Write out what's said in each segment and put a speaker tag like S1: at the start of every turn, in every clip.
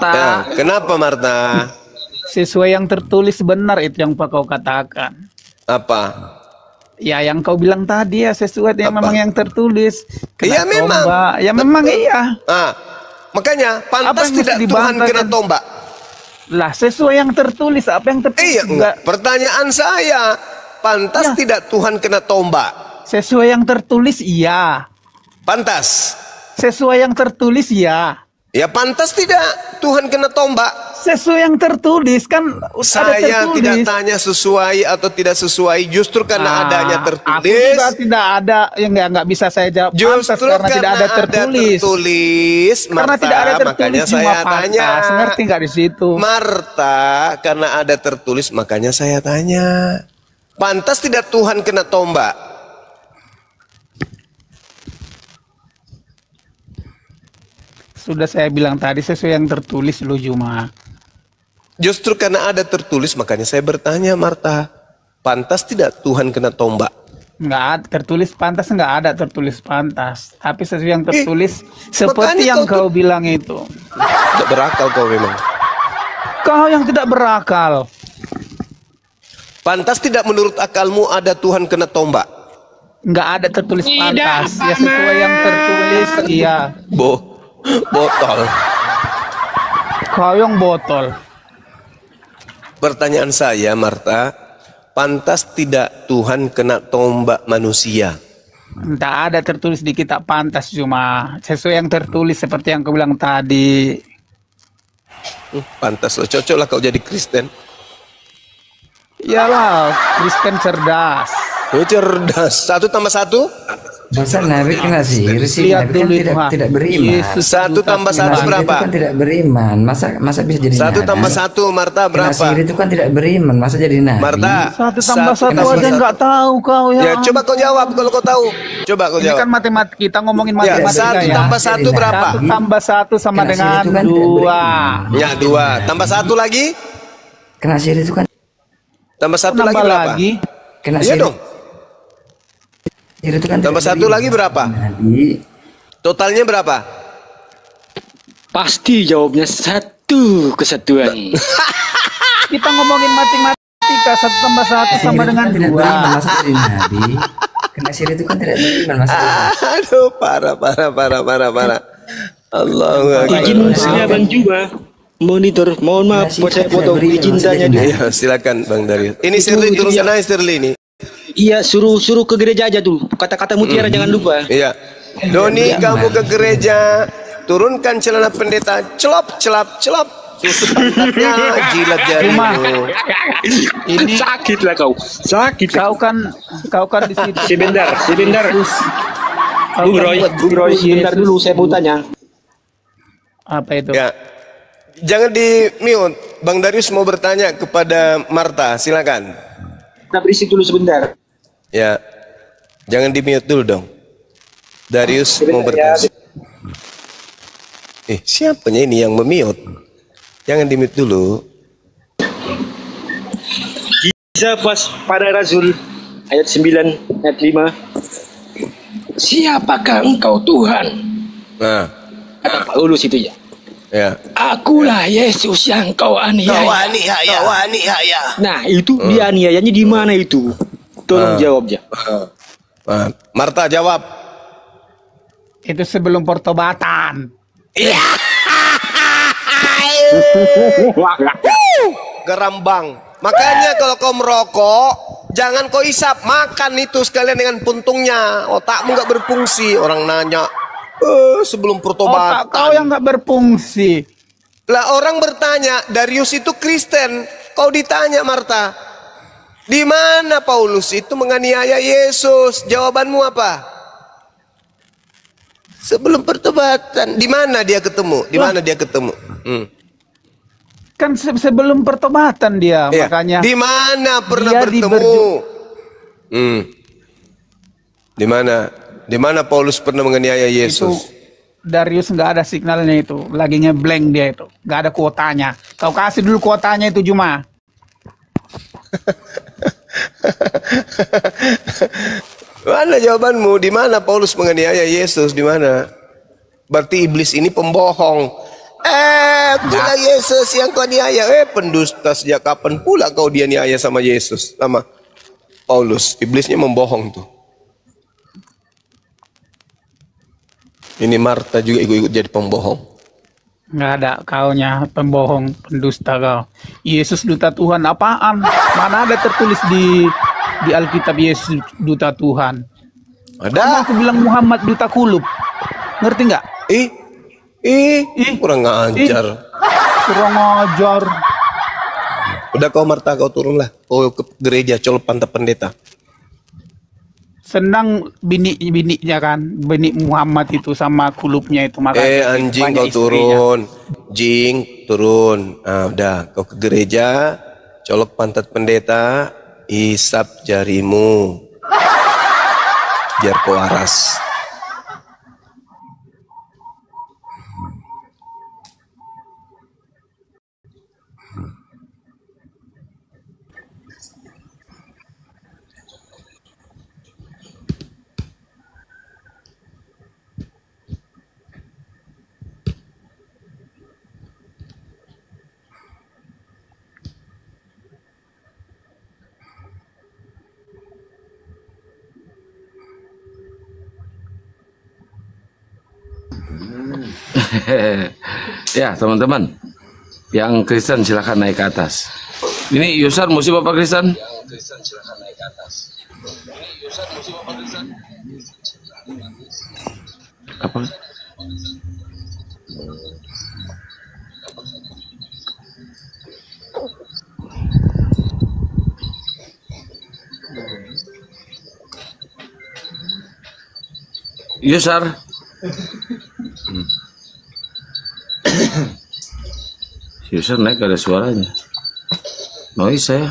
S1: Marta.
S2: Ya, kenapa Marta?
S1: Sesuai yang tertulis benar itu yang kau katakan.
S2: Apa?
S1: Ya yang kau bilang tadi ya sesuai yang
S2: Apa?
S1: memang yang tertulis.
S2: Iya memang.
S1: Ya memang iya.
S2: Ah, makanya pantas
S1: yang
S2: tidak
S1: mesti
S2: Tuhan kena
S1: dibantahkan?
S2: tombak.
S1: Lah sesuai yang tertulis, apa yang tertulis?
S2: Iya, enggak. Pertanyaan saya, pantas
S1: Ya.
S2: tidak Tuhan kena tombak?
S1: Sesuai yang tertulis iya.
S2: Pantas.
S1: Sesuai yang tertulis ya.
S2: Ya pantas tidak Tuhan kena tombak?
S1: Sesuai yang tertulis kan
S2: Saya
S1: ada
S2: tidak
S1: tertulis.
S2: tanya sesuai atau tidak sesuai, justru karena adanya
S1: Aku
S2: tertulis.
S1: juga tidak ada, ya nggak bisa saya jawab pantas
S2: Justru
S1: karena tidak ada tertulis.
S2: Marta,
S1: Karena tidak ada tertulis
S2: makanya
S1: cuma
S2: saya
S1: pantas.
S2: tanya.
S1: Ngerti nggak di situ?
S2: Marta, karena ada tertulis makanya saya tanya. Pantas tidak Tuhan kena tombak?
S1: Sudah saya bilang tadi sesuai yang tertulis lu cuma.
S2: Justru karena ada tertulis makanya saya bertanya Marta. Pantas tidak Tuhan kena tombak?
S1: Nggak ada tertulis pantas, nggak ada tertulis pantas. Tapi sesuai yang tertulis seperti
S2: makanya
S1: yang
S2: kau
S1: kau bilang itu.
S2: Tidak berakal kau memang.
S1: Kau yang tidak berakal.
S2: Pantas tidak menurut akalmu ada Tuhan kena tombak?
S1: Nggak ada tertulis pantas. Ya sesuai yang tertulis iya.
S2: Botol.
S1: Kau yang botol.
S2: Pertanyaan saya Marta, pantas tidak Tuhan kena tombak manusia?
S1: Tidak ada tertulis di kitab pantas, cuma sesuai yang tertulis seperti yang kau bilang tadi.
S2: Pantas lo, cocok lah kau jadi Kristen.
S1: Iyalah, Kristen cerdas.
S2: Oh, cerdas. 1 tambah 1?
S3: Masa Nabi kena sihir sih?
S1: Lihat
S3: Nabi kan
S1: dulu itu,
S3: tidak,
S1: Mak.
S3: tidak beriman.
S1: Yesus
S2: 1 tambah 1
S3: Kena sihir
S2: berapa?
S3: itu kan tidak beriman. Masa bisa jadi
S2: 1
S3: nabi?
S2: tambah 1 Marta
S3: Kena
S2: berapa?
S3: sihir itu kan tidak beriman. Masa jadi nabi?
S2: Marta.
S1: 1 tambah 1
S3: tambah
S1: aja
S3: satu.
S1: nggak tahu kau ya.
S2: Ya coba kau jawab kalau kau tahu. Coba kau
S1: Ini
S2: jawab.
S1: kan matematika, kita ngomongin
S2: Ya,
S1: matematika
S2: 1
S1: ya.
S2: tambah 1 berapa?
S1: 1 tambah 1 sama
S3: Kena sihir
S1: dengan
S3: itu kan tidak
S1: 2.
S3: beriman.
S2: Ya 2. Tambah 1 lagi?
S3: Kena sihir itu kan
S2: Tambah 1 lagi
S1: Nambah
S2: berapa?
S1: lagi.
S3: kena
S2: Iya
S3: sihir.
S2: dong.
S3: Sihir itu kan
S2: Tambah
S3: tidak
S2: 1
S3: beriman.
S2: lagi berapa?
S3: Nabi.
S2: Totalnya berapa?
S4: Pasti jawabnya 1 kesatuan.
S1: Kita ngomongin matematika 1 tambah 1
S3: Sihir
S1: sama
S3: itu
S1: dengan
S3: kan tidak beriman.
S1: 2.
S3: Masa jadi nabi? Kena sihir itu kan tidak beriman. Masa jadi nabi?
S2: Aduh, parah. Allahu Akbar.
S4: Izin saya Bang Juba monitor. Mohon maaf buat saya foto izin tanya dulu.
S2: Iya, silakan Bang Darius. Ini Shirley turunkan aja Shirley ini.
S4: Iya, suruh ke gereja aja dulu. Kata-kata mutiara jangan lupa.
S2: Iya. Doni, kamu ke gereja, turunkan celana pendeta, celop. Susut pantatnya, jilat jarimu.
S1: Ini
S4: Sakit lah kau. Sakit.
S1: kau kan di situ.
S4: Sebentar.
S1: Yesus. Kau
S4: Bung
S1: kan
S4: Roy,
S1: buat
S4: Bung Roy, sebentar
S1: Yesus.
S4: dulu saya mau tanya.
S1: Apa itu?
S2: Ya. Jangan di mute. Bang Darius mau bertanya kepada Marta, silakan.
S4: Kita berisik dulu sebentar.
S2: Ya. Jangan di mute dulu dong. Darius mau bertanya. Siapanya ini yang memute? Jangan di mute dulu.
S4: Kisah pas pada Rasul ayat 9 ayat 5. Siapakah engkau Tuhan?
S2: Nah,
S4: Kata Paulus itu ya.
S2: ya.
S4: Akulah Yesus yang kau aniaya. Nah, itu dia aniayanya di mana itu? Tolong jawabnya.
S2: Marta jawab.
S1: Itu sebelum pertobatan.
S2: Gerambang. Makanya kalau kau merokok, jangan kau isap, makan itu sekalian dengan puntungnya. Otakmu nggak berfungsi. Orang nanya, sebelum pertobatan.
S1: Otak kau yang nggak berfungsi.
S2: Lah orang bertanya, Darius itu Kristen. Kau ditanya Marta, di mana Paulus itu menganiaya Yesus? Jawabanmu apa? Sebelum pertobatan. Di mana dia ketemu? Di mana dia ketemu?
S1: Kan sebelum pertobatan dia,
S2: Iya.
S1: makanya.
S2: Di mana pernah
S1: dia
S2: bertemu? Di mana? Di mana Paulus pernah menganiaya Yesus?
S1: Darius nggak ada signalnya itu, lagi ngeblank dia itu, nggak ada kuotanya. Kau kasih dulu kuotanya itu cuma.
S2: Mana jawabanmu? Di mana Paulus menganiaya Yesus? Di mana? Berarti iblis ini pembohong. akulah Yesus yang kau niaya. Pendusta, sejak kapan pula kau dia niaya sama Yesus, sama Paulus? Iblisnya membohong tuh. Ini Marta juga ikut-ikut jadi pembohong.
S1: Nggak ada, kaunya pembohong, pendusta kau. Yesus duta Tuhan apaan? Mana ada tertulis di Alkitab Yesus duta Tuhan?
S2: Ada.
S1: Aku bilang Muhammad duta kulub. Ngerti nggak?
S2: Kurang ngajar.
S1: Kurang ajar.
S2: Udah kau Marta, kau turunlah. Kau ke gereja colok pantat pendeta.
S1: Senang bini-bininya kan, bini Muhammad itu sama kulubnya itu, makanya
S2: anjing
S1: banyak
S2: kau
S1: istrinya.
S2: turun. Jing turun. Nah, udah kau ke gereja, colok pantat pendeta, isap jarimu. Biar kau waras.
S5: Ya teman-teman, yang Kristen silahkan naik ke atas. Ini Yusar musim Bapak Kristen. Apa? Yusar. Yusar naik gak ada suaranya. Noise saya.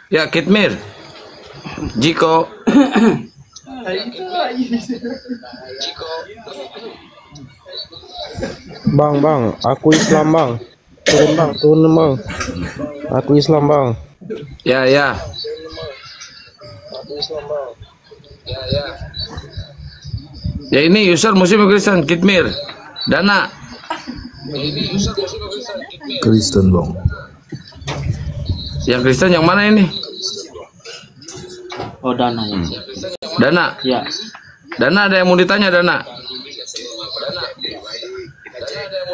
S5: Ya, Kitmir. Jiko.
S6: Bang, aku Islam bang. Turun bang. Aku Islam bang.
S5: Ya. Ya ini user Muslim Kristen, Kitmir. Dana.
S6: Kristen bang.
S5: Yang Kristen yang mana ini?
S7: Oh, Dana ya.
S5: Dana.
S7: Ya.
S5: Dana, ada yang mau ditanya, Dana?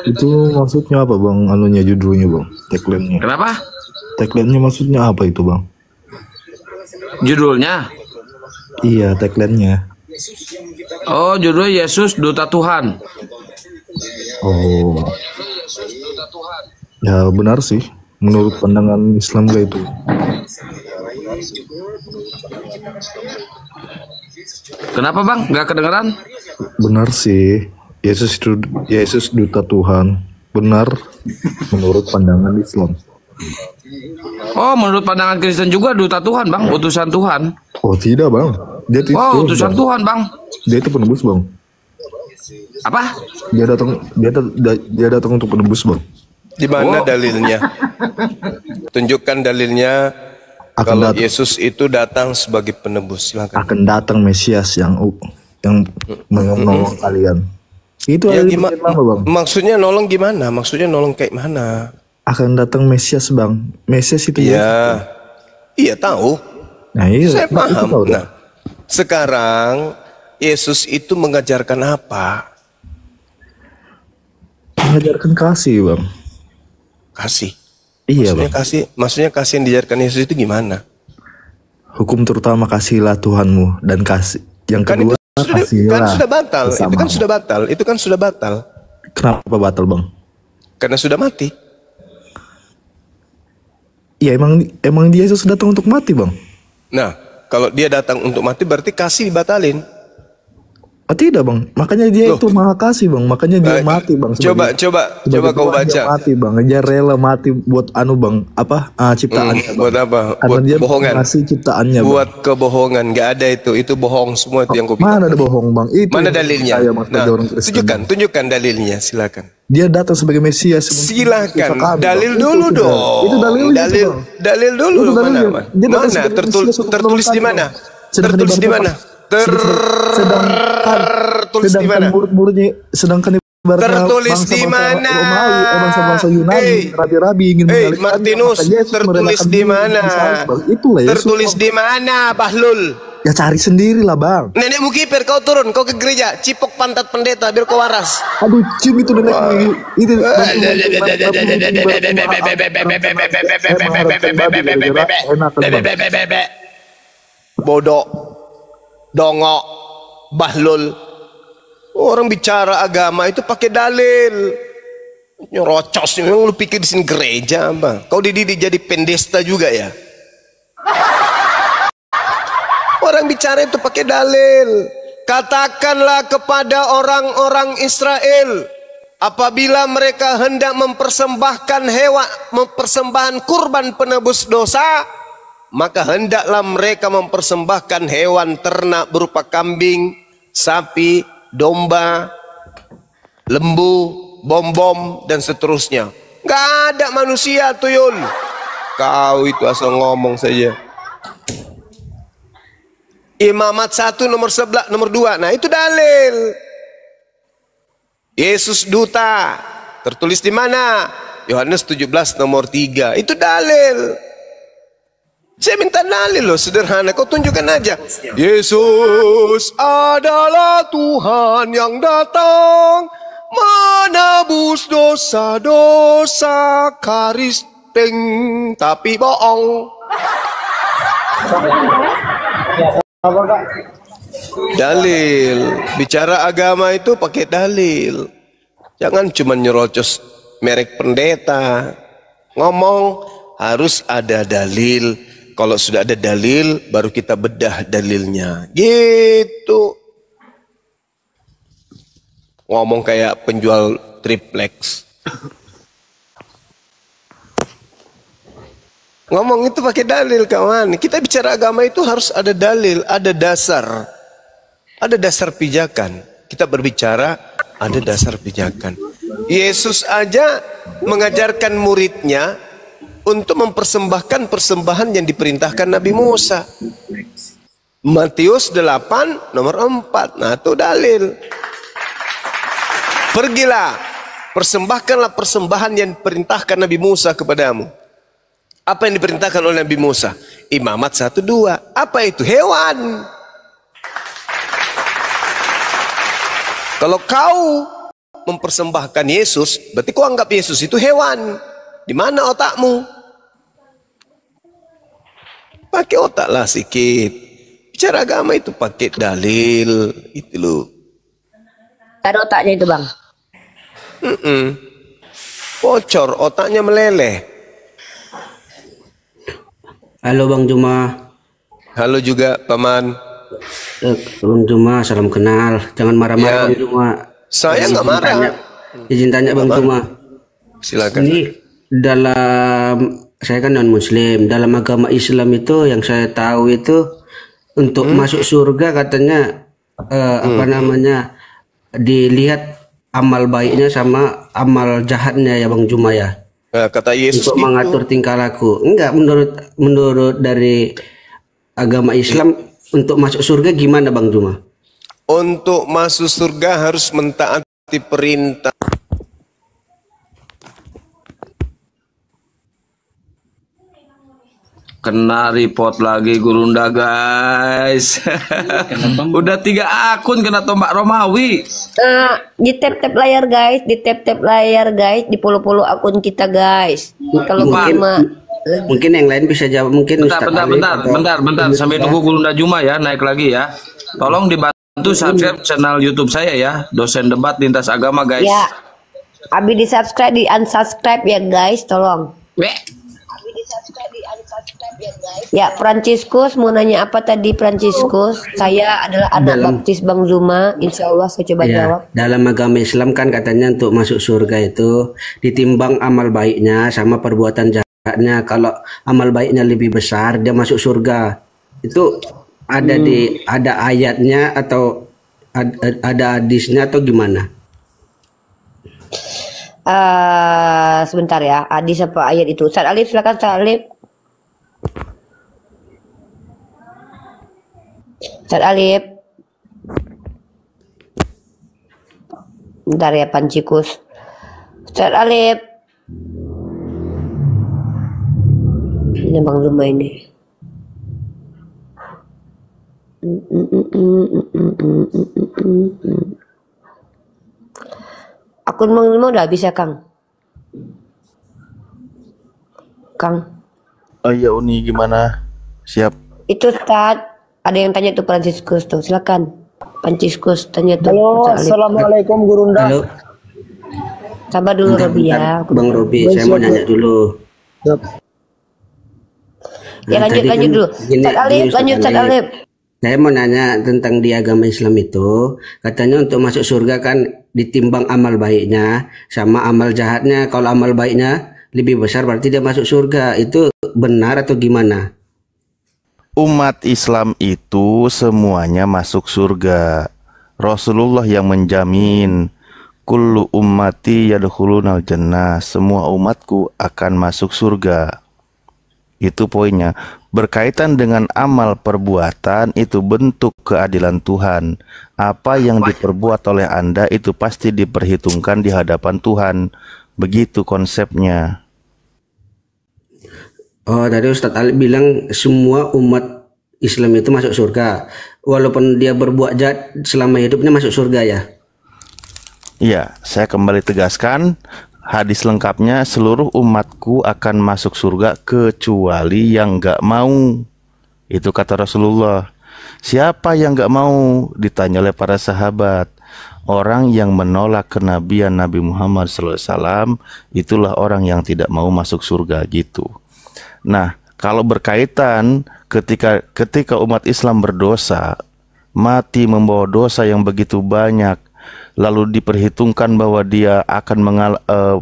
S6: Itu maksudnya apa bang? Anunya judulnya bang? Tagline-nya.
S5: Kenapa?
S6: Tagline-nya maksudnya apa itu bang?
S5: Judulnya?
S6: Iya, tagline-nya.
S5: Oh, judulnya Yesus Duta Tuhan.
S6: Oh. Ya benar sih. Menurut pandangan Islam gak itu?
S5: Kenapa bang? Gak kedengeran?
S6: Benar sih. Yesus duta Tuhan. Benar menurut pandangan Islam.
S5: Oh, menurut pandangan Kristen juga duta Tuhan bang, utusan Tuhan.
S6: Oh tidak bang. Dia itu
S5: Oh, utusan Tuhan bang.
S6: Dia itu penebus bang.
S5: Apa?
S6: Dia datang untuk penebus bang.
S2: Di mana dalilnya? Tunjukkan dalilnya kalau Yesus itu datang sebagai penebus. Silakan.
S6: Akan datang Mesias yang menolong kalian. Itu
S2: Ya,
S6: ada di bagian lama bang.
S2: maksudnya nolong gimana? Maksudnya nolong kayak mana?
S6: Akan datang Mesias bang. Mesias itu
S2: Iya. Iya tahu.
S6: Nah iya.
S2: Saya paham.
S6: Tahu,
S2: Nah, sekarang Yesus itu mengajarkan apa?
S6: mengajarkan kasih bang.
S2: Kasih.
S6: Iya
S2: Maksudnya
S6: bang.
S2: maksudnya kasih yang diajarkan Yesus itu gimana?
S6: Hukum terutama kasihlah Tuhanmu dan kasih. Yang
S2: Kan
S6: kedua
S2: itu
S6: kasihlah.
S2: sudah batal. Itu kan
S6: sesamamu.
S2: sudah batal. Itu kan sudah batal.
S6: Kenapa batal bang?
S2: Karena sudah mati.
S6: Ya emang dia Yesus datang untuk mati bang.
S2: Nah, kalau dia datang untuk mati berarti kasih dibatalin.
S7: Tidak bang, makanya dia itu maha kasih bang, makanya dia mati bang.
S2: Coba kau baca.
S7: Dia mati bang, dia rela mati buat bang, ciptaannya.
S2: Buat apa?
S7: Karena
S2: Buat
S7: dia
S2: bohongan.
S7: kasih ciptaannya.
S2: Buat kebohongan, nggak ada itu bohong semua itu yang kau
S7: Mana ada bohong bang? Itu
S2: mana dalilnya?
S7: Saya, bang, orang Kristen,
S2: tunjukkan dalilnya, silakan.
S7: Dia datang sebagai Mesias.
S2: Silakan, dalil dulu dong.
S7: Itu dalilnya.
S2: Dalil dulu. Mana? Tertulis di mana? Tertulis di mana? Tertulis di mana?
S7: Murid-muridnya sedangkan
S2: tertulis di mana?
S7: Bangsa-bangsa Yunani, rabi-rabi ingin mengalihkan.
S2: Martinus, tertulis di mana? Tertulis di mana, Bahlul?
S7: Ya cari sendiri lah bang.
S2: Nenekmu kiper, kau turun, kau ke gereja, cipok pantat pendeta biar kau waras.
S7: Aduh, cium itu nenek itu.
S2: Bodoh, dongok, Bahlul. Orang bicara agama itu pakai dalil. Nyerocos, memang lu pikir di sini gereja, bang? Kau dididik jadi pendesta juga ya? Orang bicara itu pakai dalil. Katakanlah kepada orang-orang Israel, apabila mereka hendak mempersembahkan kurban penebus dosa, maka hendaklah mereka mempersembahkan hewan ternak berupa kambing, sapi, domba, lembu, bom-bom, dan seterusnya. Gak ada manusia tuyul. Kau itu asal ngomong saja. Imamat 1 nomor 2. Nah itu dalil. Yesus duta. Tertulis di mana? Yohanes 17 nomor 3. Itu dalil. Saya minta dalil loh, sederhana. Kau tunjukkan aja. Yesus adalah Tuhan yang datang menebus dosa-dosa Karisteng, tapi bohong. Dalil. Bicara agama itu pakai dalil. Jangan cuma nyerocos merek pendeta. Ngomong harus ada dalil. Kalau sudah ada dalil, baru kita bedah dalilnya. Gitu. Ngomong kayak penjual triplex. Ngomong itu pakai dalil, kawan. Kita bicara agama itu harus ada dalil, ada dasar. Ada dasar pijakan. Kita berbicara, ada dasar pijakan. Yesus aja mengajarkan muridnya untuk mempersembahkan persembahan yang diperintahkan Nabi Musa. Matius 8 nomor 4. Nah itu dalil. Pergilah, persembahkanlah persembahan yang diperintahkan Nabi Musa kepadamu. Apa yang diperintahkan oleh Nabi Musa? Imamat 1-2. Apa itu? Hewan. Kalau kau mempersembahkan Yesus, berarti kau anggap Yesus itu hewan. Di mana otakmu? Pakai otak lah sedikit. Bicara agama itu pakai dalil. Itu loh.
S8: Ada otaknya itu bang.
S2: Bocor, otaknya meleleh.
S9: Halo Bang Juma.
S2: Halo juga Paman.
S9: Bang Juma, salam kenal. Jangan marah-marah Bang Juma.
S2: Saya nggak marah.
S9: Izin tanya Bang Juma.
S2: Silakan.
S9: Ini dalam, saya kan non Muslim. Dalam agama Islam itu yang saya tahu itu untuk masuk surga katanya dilihat amal baiknya sama amal jahatnya ya Bang Juma ya.
S2: Kata Yesus
S9: untuk mengatur tingkah laku. Enggak, menurut dari agama Islam untuk masuk surga gimana Bang Juma?
S2: Untuk masuk surga harus mentaati perintah.
S5: Kena report lagi Gurunda guys. Udah 3 akun kena tombak Romawi.
S8: Di tap-tap layar guys, di follow akun kita guys. Kalau
S9: mungkin yang lain bisa jawab, mungkin
S5: bentar sambil nunggu Gurunda Juma ya naik lagi ya. Tolong dibantu subscribe channel YouTube saya ya, Dosen Debat Lintas Agama guys.
S8: Ya. Abi di subscribe, di unsubscribe ya guys, tolong. Ya, Franciscus mau nanya apa tadi Franciscus? Saya adalah anak baptis Bang Zuma. Insya Allah saya coba jawab.
S9: Dalam agama Islam kan katanya untuk masuk surga itu ditimbang amal baiknya sama perbuatan jahatnya. Kalau amal baiknya lebih besar, dia masuk surga. Itu ada ada ayatnya atau ada hadisnya atau gimana?
S8: Sebentar ya, hadis apa ayat itu? Ustaz Alif, silakan Ustaz Alif. Ustaz Alif. Bentar ya Pancikus. Ustaz Alif. Ini Bang Zuma ini. Akun Bang Zuma udah habis ya Kang? Kang.
S7: Oh iya Uni gimana? Siap.
S8: Itu Ustaz. Ada yang tanya tuh Franciscus tuh, silakan. Franciscus tanya tuh.
S10: Halo, assalamualaikum Gurunda.
S9: Halo.
S8: Sabar dulu Robi ya.
S9: Bang Robi, saya mau nanya dulu.
S8: Ya lanjut dulu. Ustaz Alif, lanjut Ustaz Alif.
S9: Saya mau nanya tentang di agama Islam itu, katanya untuk masuk surga kan ditimbang amal baiknya sama amal jahatnya. Kalau amal baiknya lebih besar berarti dia masuk surga. Itu benar atau gimana?
S7: Umat Islam itu semuanya masuk surga. Rasulullah yang menjamin, kullu ummati yadkhulunal jannah, semua umatku akan masuk surga. Itu poinnya. Berkaitan dengan amal perbuatan itu bentuk keadilan Tuhan. Apa yang diperbuat oleh Anda itu pasti diperhitungkan di hadapan Tuhan. Begitu konsepnya.
S9: Oh, tadi Ustadz Ali bilang semua umat Islam itu masuk surga. Walaupun dia berbuat jahat selama hidupnya masuk surga ya?
S7: Iya, saya kembali tegaskan. Hadis lengkapnya, seluruh umatku akan masuk surga kecuali yang gak mau. Itu kata Rasulullah. Siapa yang gak mau? Ditanya oleh para sahabat. Orang yang menolak kenabian Nabi Muhammad SAW, itulah orang yang tidak mau masuk surga gitu. Nah, kalau berkaitan ketika umat Islam berdosa, mati membawa dosa yang begitu banyak, lalu diperhitungkan bahwa dia akan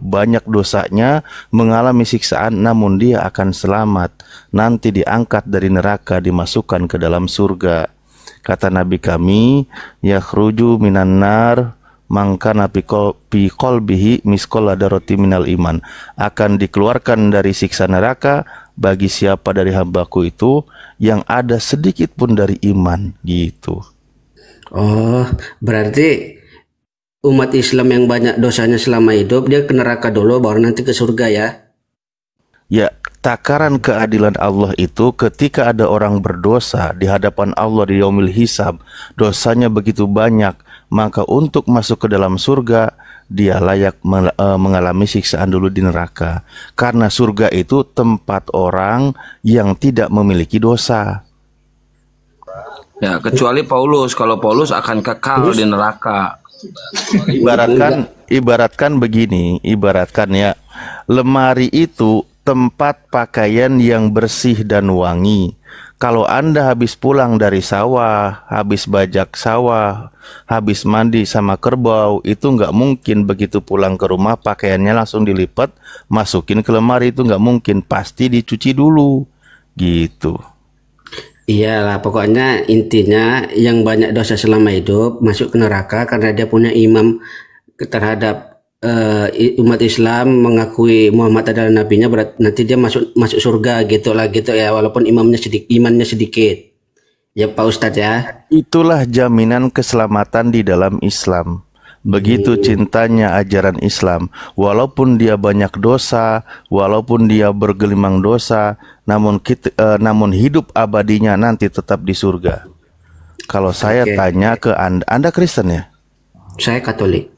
S7: banyak dosanya, mengalami siksaan, namun dia akan selamat. Nanti diangkat dari neraka, dimasukkan ke dalam surga. Kata Nabi kami, yakhruju minan nar mangkana fi qalbihi misqala darati minal iman. Akan dikeluarkan dari siksa neraka bagi siapa dari hambaku itu yang ada sedikit pun dari iman gitu.
S9: Oh, berarti umat Islam yang banyak dosanya selama hidup dia ke neraka dulu baru nanti ke surga ya?
S7: Ya, takaran keadilan Allah itu ketika ada orang berdosa di hadapan Allah di yaumil hisab, dosanya begitu banyak, maka untuk masuk ke dalam surga dia layak mengalami siksaan dulu di neraka. Karena surga itu tempat orang yang tidak memiliki dosa.
S5: Ya, kecuali Paulus. Kalau Paulus akan kekal di neraka.
S7: Ibaratkan begini, ibaratkan ya, lemari itu tempat pakaian yang bersih dan wangi. Kalau Anda habis pulang dari sawah, habis bajak sawah, habis mandi sama kerbau, itu nggak mungkin begitu pulang ke rumah pakaiannya langsung dilipat, masukin ke lemari, itu nggak mungkin, pasti dicuci dulu, gitu.
S9: Iyalah, pokoknya intinya yang banyak dosa selama hidup masuk ke neraka karena dia punya imam terhadap umat Islam, mengakui Muhammad adalah nabinya, berarti nanti dia masuk surga gitu ya, walaupun imannya sedikit ya Pak Ustadz ya.
S7: Itulah jaminan keselamatan di dalam Islam. Begitu cintanya ajaran Islam. Walaupun dia banyak dosa, walaupun dia bergelimang dosa, namun hidup abadinya nanti tetap di surga. Kalau saya tanya ke Anda Kristen ya?
S9: Saya Katolik.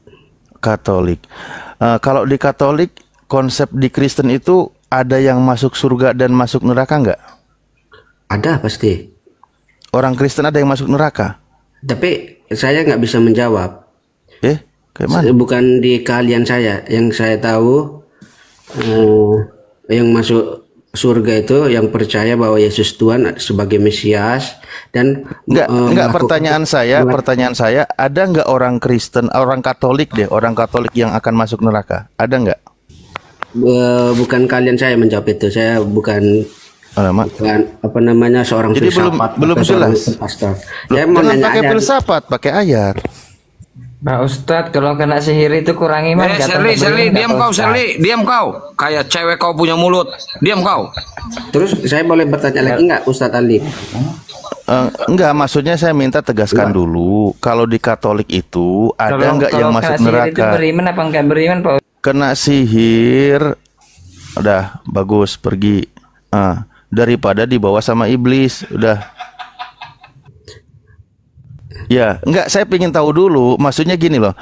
S7: Kalau di Katolik, konsep di Kristen itu ada yang masuk surga dan masuk neraka nggak?
S9: Ada pasti.
S7: Orang Kristen ada yang masuk neraka?
S9: Tapi saya nggak bisa menjawab.
S7: Kayak mana?
S9: Bukan di keahlian saya. Yang saya tahu yang masuk surga itu yang percaya bahwa Yesus Tuhan sebagai Mesias dan
S7: enggak, pertanyaan saya ada nggak orang Kristen, orang Katolik yang akan masuk neraka? Ada nggak?
S9: Bukan kalian saya menjawab itu. Saya bukan apa namanya seorang
S7: jadi
S9: filsafat.
S7: belum jelas.
S9: Pastor.
S7: Jangan pakai filsafat, pakai ayat.
S3: Pak Ustadz, kalau kena sihir itu kurang iman.
S5: Sherly, diam kau, Sherly, diam kau. Kayak cewek kau punya mulut, diam kau.
S9: Terus saya boleh bertanya lagi nggak, Ustadz Ali?
S7: Enggak, maksudnya saya minta tegaskan dulu. Kalau di Katolik itu ada nggak yang masuk neraka?
S3: Itu beriman apa enggak beriman, Pak?
S7: Kena sihir, udah bagus pergi. Daripada dibawa sama iblis, udah. Ya, enggak, saya ingin tahu dulu, maksudnya gini loh.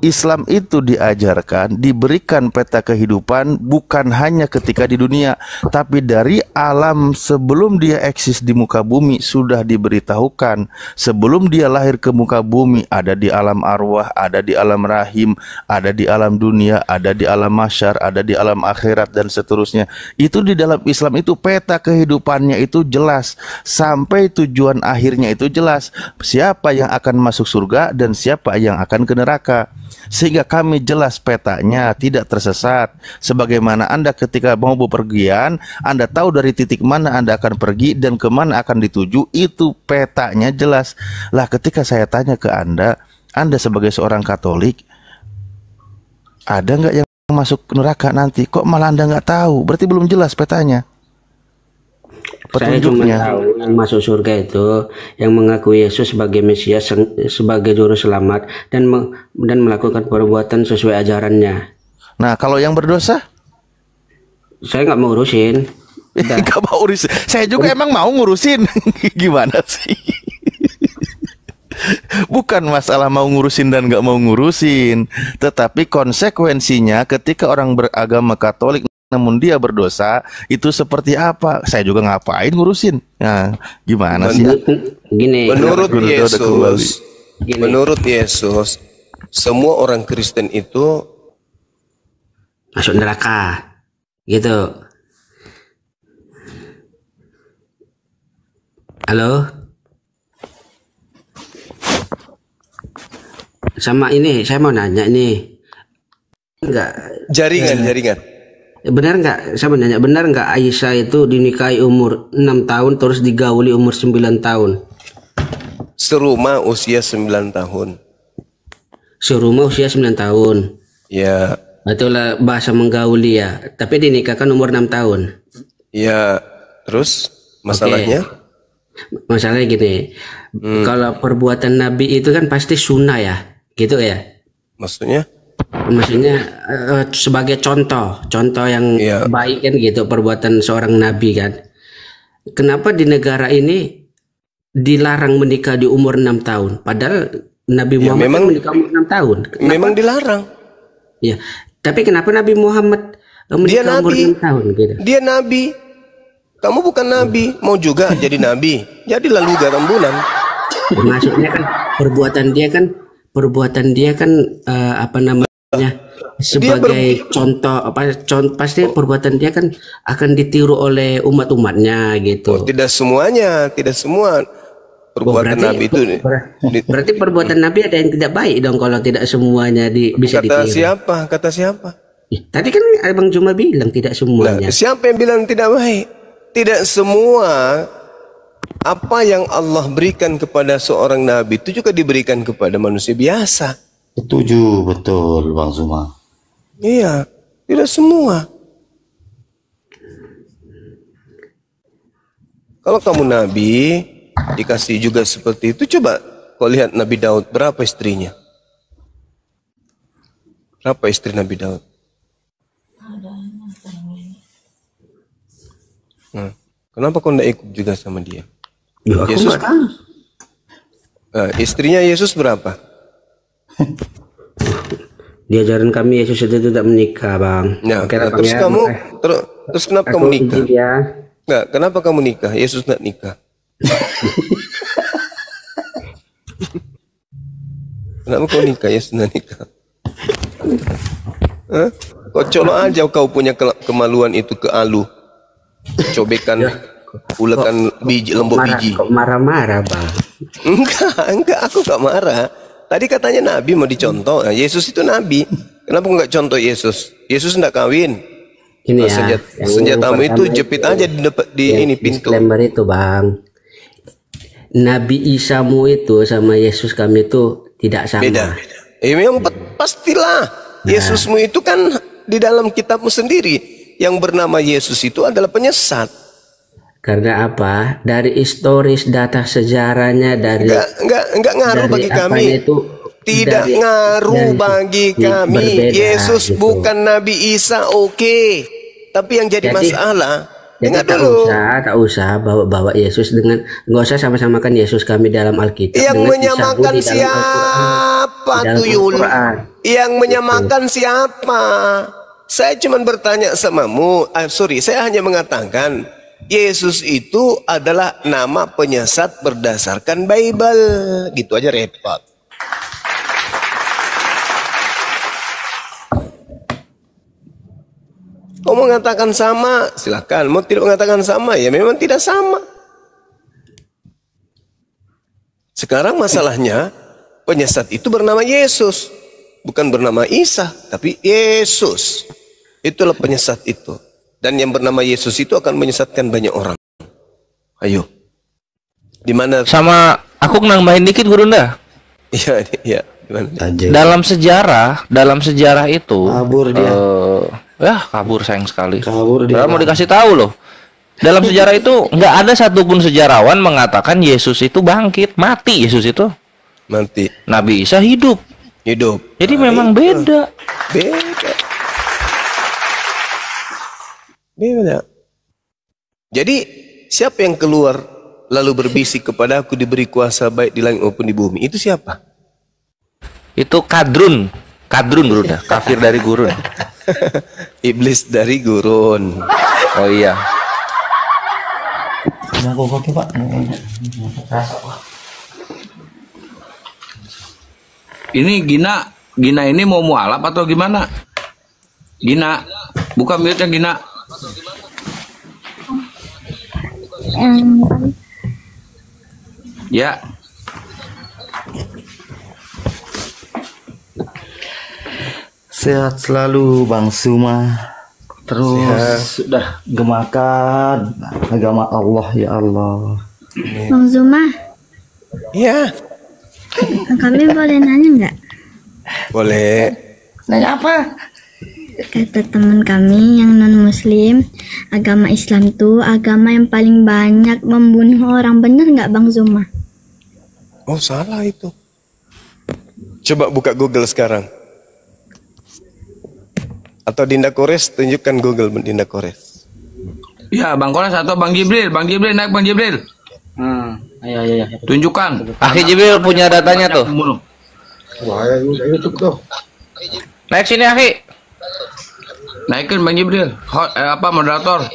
S7: Islam itu diajarkan, diberikan peta kehidupan bukan hanya ketika di dunia, tapi dari alam sebelum dia eksis di muka bumi sudah diberitahukan. Sebelum dia lahir ke muka bumi, ada di alam arwah, ada di alam rahim, ada di alam dunia, ada di alam mahsyar, ada di alam akhirat dan seterusnya. Itu di dalam Islam itu peta kehidupannya itu jelas, sampai tujuan akhirnya itu jelas. Siapa yang akan masuk surga dan siapa yang akan ke neraka. Sehingga kami jelas petanya, tidak tersesat. Sebagaimana Anda ketika mau bepergian, Anda tahu dari titik mana Anda akan pergi dan kemana akan dituju, itu petanya jelas. Lah ketika saya tanya ke Anda sebagai seorang Katolik, ada nggak yang masuk neraka nanti? Kok malah Anda nggak tahu? Berarti belum jelas petanya.
S9: Saya cuma tahu yang masuk surga itu yang mengakui Yesus sebagai Mesias, sebagai juru selamat dan melakukan perbuatan sesuai ajarannya.
S7: Nah, kalau yang berdosa?
S9: Saya nggak mau urusin.
S7: Nggak mau urusin. Saya juga emang mau ngurusin. Gimana sih? Bukan masalah mau ngurusin dan nggak mau ngurusin, tetapi konsekuensinya ketika orang beragama Katolik namun dia berdosa itu seperti apa? Saya juga ngapain ngurusin? Nah, gimana sih?
S9: Gini,
S2: menurut Yesus, semua orang Kristen itu
S9: masuk neraka, gitu. Halo? Sama ini, saya mau nanya nih. Enggak.
S2: Jaringan.
S9: Benar nggak? Saya mau nanya, benar nggak Aisyah itu dinikahi umur 6 tahun terus digauli umur 9 tahun?
S2: Serumah usia 9 tahun.
S9: Serumah usia 9 tahun.
S2: Ya.
S9: Itulah bahasa menggauli ya. Tapi dinikahkan umur 6 tahun.
S2: Ya. Terus masalahnya?
S9: Okay. Masalahnya gini. Kalau perbuatan Nabi itu kan pasti sunnah ya, gitu ya.
S2: Maksudnya
S9: sebagai contoh yang baik kan gitu perbuatan seorang nabi kan. Kenapa di negara ini dilarang menikah di umur 6 tahun padahal Nabi Muhammad memang menikah umur 6 tahun? Kenapa?
S2: Memang dilarang.
S9: Ya, tapi kenapa Nabi Muhammad menikah umur 6 tahun gitu? Dia
S2: nabi. Kamu bukan nabi, mau juga jadi nabi. Jadilah lu garambunan.
S9: Maksudnya kan perbuatan dia kan apa namanya sebagai contoh pasti perbuatan dia kan akan ditiru oleh umatnya gitu.
S2: Tidak semuanya, tidak semua perbuatan Nabi itu.
S9: Berarti perbuatan Nabi ada yang tidak baik dong kalau tidak semuanya bisa ditiru.
S2: Kata siapa?
S9: Tadi kan Abang Juma bilang tidak semuanya.
S2: Siapa yang bilang tidak baik? Tidak semua apa yang Allah berikan kepada seorang Nabi itu juga diberikan kepada manusia biasa.
S11: Setuju, betul Bang Zuma.
S2: Iya, tidak semua. Kalau kamu Nabi dikasih juga seperti itu, coba kau lihat Nabi Daud berapa istrinya? Berapa istri Nabi Daud? Kenapa kau tidak ikut juga sama dia?
S9: Ya,
S2: Yesus, istrinya Yesus berapa?
S9: Diajaran kami Yesus itu tidak menikah, Bang.
S2: Ya, terus kamu terus kenapa kamu nikah? Nggak, kenapa kamu nikah? Yesus nggak nikah. Kenapa kau nikah? Yesus nggak nikah. Kau colok aja kau punya kemaluan itu ke alu. cobekan, ulekan biji, lembut biji.
S9: Kok marah-marah, Bang?
S2: Enggak, aku gak marah. Tadi katanya Nabi mau dicontoh. Nah, Yesus itu Nabi. Kenapa nggak contoh Yesus? Yesus enggak kawin.
S9: Ini
S2: Nah,
S9: ya.
S2: senjatamu itu jepit aja di ini pintu.
S9: Disclaimer itu, Bang. Nabi Isamu itu sama Yesus kami itu tidak sama.
S2: Beda. Memang pastilah. Yesusmu itu kan di dalam kitabmu sendiri yang bernama Yesus itu adalah penyesat.
S9: Karena apa? Dari historis data sejarahnya dari
S2: enggak ngaruh bagi kami. Tidak ngaruh bagi kami. Yesus
S9: gitu.
S2: bukan Nabi Isa, oke. Tapi yang jadi masalah, dengar dulu.
S9: Tak usah bawa Yesus dengan, nggak usah sama-samakan Yesus kami dalam Alkitab.
S2: Yang menyamakan siapa tuh Yul? Yang menyamakan siapa? Saya cuma bertanya samamu. Saya hanya mengatakan Yesus itu adalah nama penyesat berdasarkan Bible. Gitu aja repot. Kau mengatakan sama, silakan. Mau tidak mengatakan sama, ya memang tidak sama. Sekarang masalahnya, penyesat itu bernama Yesus. Bukan bernama Isa, tapi Yesus. Itulah penyesat itu. Dan yang bernama Yesus itu akan menyesatkan banyak orang. Ayo. Di mana?
S5: Sama aku nambahin dikit Gurunda.
S2: Iya, iya.
S5: Dalam sejarah itu
S11: kabur dia.
S5: Kabur sayang sekali.
S11: Kabur dia.
S5: Mau dikasih tahu loh. Dalam sejarah itu nggak ada satupun sejarawan mengatakan Yesus itu bangkit, mati Yesus itu.
S2: Mati.
S5: Nabi Isa hidup.
S2: Hidup.
S5: Jadi memang beda.
S2: Beda. Jadi siapa yang keluar lalu berbisik kepada aku diberi kuasa baik di langit maupun di bumi? Itu siapa?
S5: Itu Kadrun Gurunda, kafir dari gurun.
S2: Iblis dari gurun.
S5: Oh iya.
S11: Pak.
S5: Ini Gina ini mau mualaf atau gimana? Gina, buka mute-nya Gina. Ya.
S11: Sehat selalu Bang Suma. Terus sudah gemakan agama Allah ya Allah.
S12: Bang Zuma.
S2: Iya.
S12: Kami boleh nanya nggak?
S2: Boleh.
S11: Nanya apa?
S12: Kata teman kami yang non muslim, agama Islam tuh agama yang paling banyak membunuh orang, bener nggak Bang Zuma?
S2: Oh salah itu. Coba buka Google sekarang. Atau Dinda Kores, tunjukkan Google Dinda Kores.
S5: Ya Bang Kores atau Bang Jibril naik Bang Jibril.
S9: Ayo.
S5: Tunjukkan. Akhi Jibril punya datanya tuh.
S6: Wah, YouTube tuh.
S5: Naik sini Akhi. Naikin Bang Jibril. Moderator.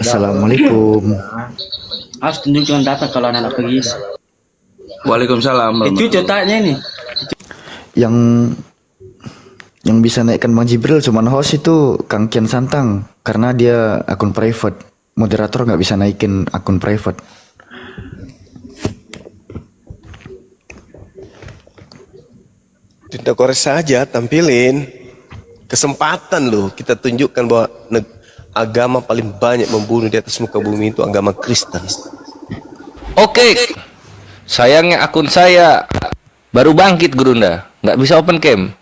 S11: Assalamualaikum.
S9: Harus tunjukkan data kalau anak pergi.
S5: Waalaikumsalam.
S9: Itu cetaknya ini.
S13: Yang bisa naikkan Bang Jibril cuman host itu Kang Kian Santang karena dia akun private. Moderator nggak bisa naikin akun private.
S2: Dinda Kores saja tampilin. Kesempatan loh kita tunjukkan bahwa agama paling banyak membunuh di atas muka bumi itu agama Kristen.
S5: Oke. Sayangnya akun saya baru bangkit Gurunda, nggak bisa open cam.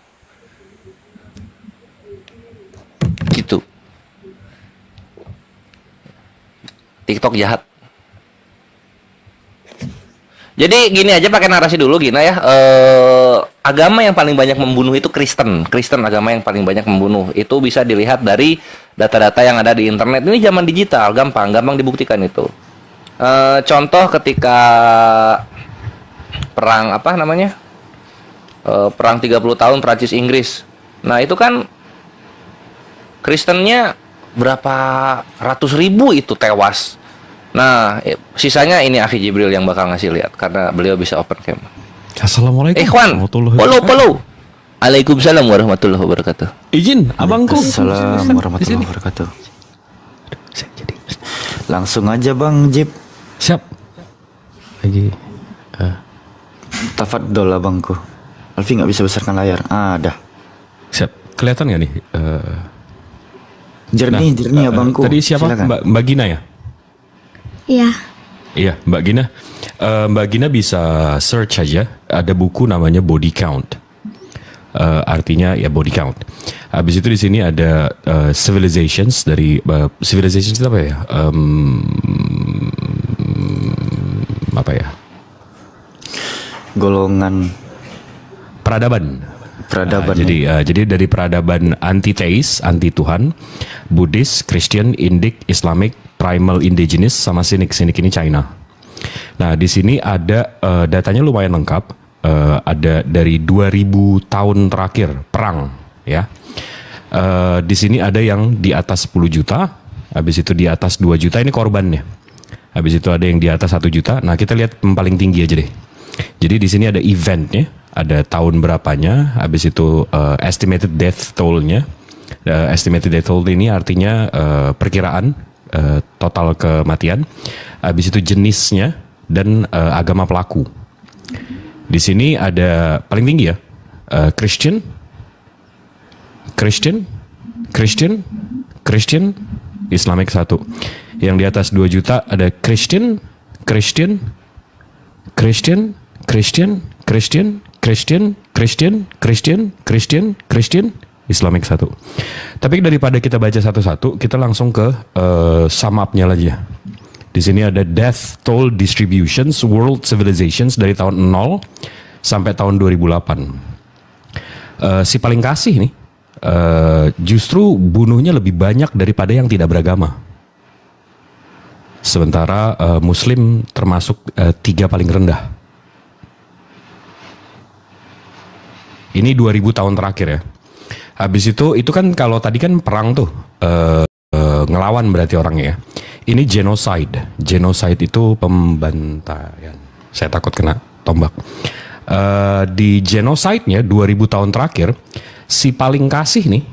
S5: Gitu. TikTok jahat. Jadi gini aja pakai narasi dulu Gina ya. Agama yang paling banyak membunuh itu Kristen. Kristen agama yang paling banyak membunuh. Itu bisa dilihat dari data-data yang ada di internet. Ini zaman digital, gampang dibuktikan itu. Contoh ketika perang perang 30 tahun Prancis Inggris. Nah, itu kan Kristennya berapa ratus ribu itu tewas. Nah, sisanya ini Akhi Jibril yang bakal ngasih lihat karena beliau bisa open cam.
S14: Assalamualaikum.
S5: Ikhwan, follow. Waalaikumsalam warahmatullahi wabarakatuh.
S14: Izin, abangku.
S13: Assalamualaikum warahmatullahi wabarakatuh. Langsung aja Bang Jip.
S14: Siap. Lagi.
S13: Tafadhol abangku. Alfi nggak bisa besarkan layar. Dah.
S14: Siap. Kelihatan nggak nih?
S13: Jernih abangku.
S14: Tadi siapa?
S13: Silakan.
S14: Mbak Gina ya?
S12: Iya.
S14: Iya, Mbak Gina. Mbak Gina bisa search aja. Ada buku namanya Body Count. Artinya ya body count. Habis itu di sini ada civilizations dari civilizations itu apa ya? Apa ya?
S13: Golongan
S14: peradaban.
S13: Jadi
S14: dari peradaban anti-teis, anti Tuhan, Buddhis, Christian, Indic, Islamic, Primal, Indigenous, sama Cynic. Cynic ini China. Nah, di sini ada datanya lumayan lengkap. Ada dari 2000 tahun terakhir perang, ya. Di sini ada yang di atas 10 juta, habis itu di atas 2 juta ini korbannya. Habis itu ada yang di atas 1 juta. Nah, kita lihat yang paling tinggi aja deh. Jadi di sini ada eventnya, ada tahun berapanya, habis itu estimated death toll-nya. Estimated death toll ini artinya perkiraan total kematian. Habis itu jenisnya dan agama pelaku. Di sini ada paling tinggi ya, Christian, Islamic 1. Yang di atas 2 juta ada Christian, Islamic 1. Tapi daripada kita baca satu-satu, kita langsung ke sum up-nya aja. Di sini ada death toll distributions world civilizations dari tahun 0 sampai tahun 2008. Si paling kasih nih justru bunuhnya lebih banyak daripada yang tidak beragama. Sementara Muslim termasuk 3 paling rendah. Ini 2000 tahun terakhir ya. Habis itu kan kalau tadi kan perang tuh ngelawan berarti orangnya ya. Ini genocide. Genocide itu pembantaian. Saya takut kena tombak. Di genocide-nya 2000 tahun terakhir, si paling kasih nih,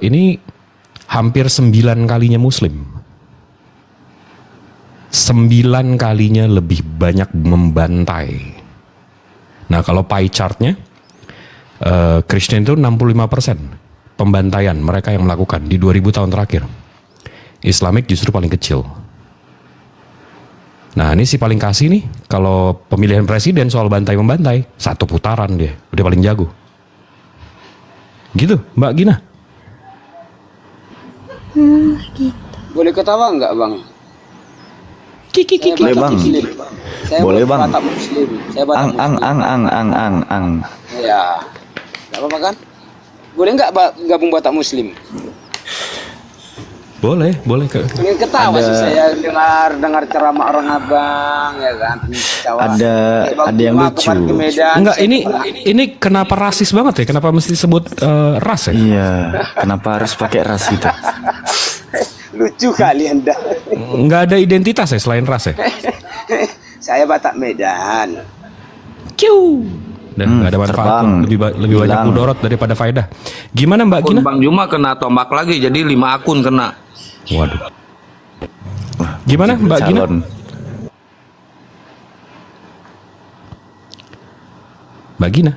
S14: ini hampir 9 kalinya Muslim. 9 kalinya lebih banyak membantai. Nah, kalau pie chart-nya, Kristen itu 65% pembantaian mereka yang melakukan di 2000 tahun terakhir. Islamic justru paling kecil. Nah, ini si paling kasih nih, kalau pemilihan presiden soal bantai-membantai, 1 putaran dia, udah paling jago. Gitu, Mbak Gina.
S15: Gitu. Boleh ketawa nggak, Bang?
S13: Boleh, Bang. Boleh, Bang.
S15: Batak Muslim. Saya Batak
S13: Ang.
S15: Ya, nggak apa-apa kan? Boleh nggak gabung Batak Muslim?
S14: Boleh.
S15: Ingin ketawa sih saya dengar ceramah orang abang ya kan.
S13: Ada yang lucu.
S14: Enggak, ini kenapa rasis banget ya? Kenapa mesti sebut ras ya?
S13: Iya, kenapa harus pakai ras itu?
S15: Lucu kali Anda.
S14: Enggak ada identitas ya selain ras ya?
S15: Saya Batak Medan.
S14: Dan nggak ada manfaat, lebih banyak mudorot daripada faedah. Gimana Mbak Gina?
S16: Bang Juma kena tombak lagi, jadi 5 akun kena.
S14: Waduh. Gimana Mbak Gina? Mbak Gina?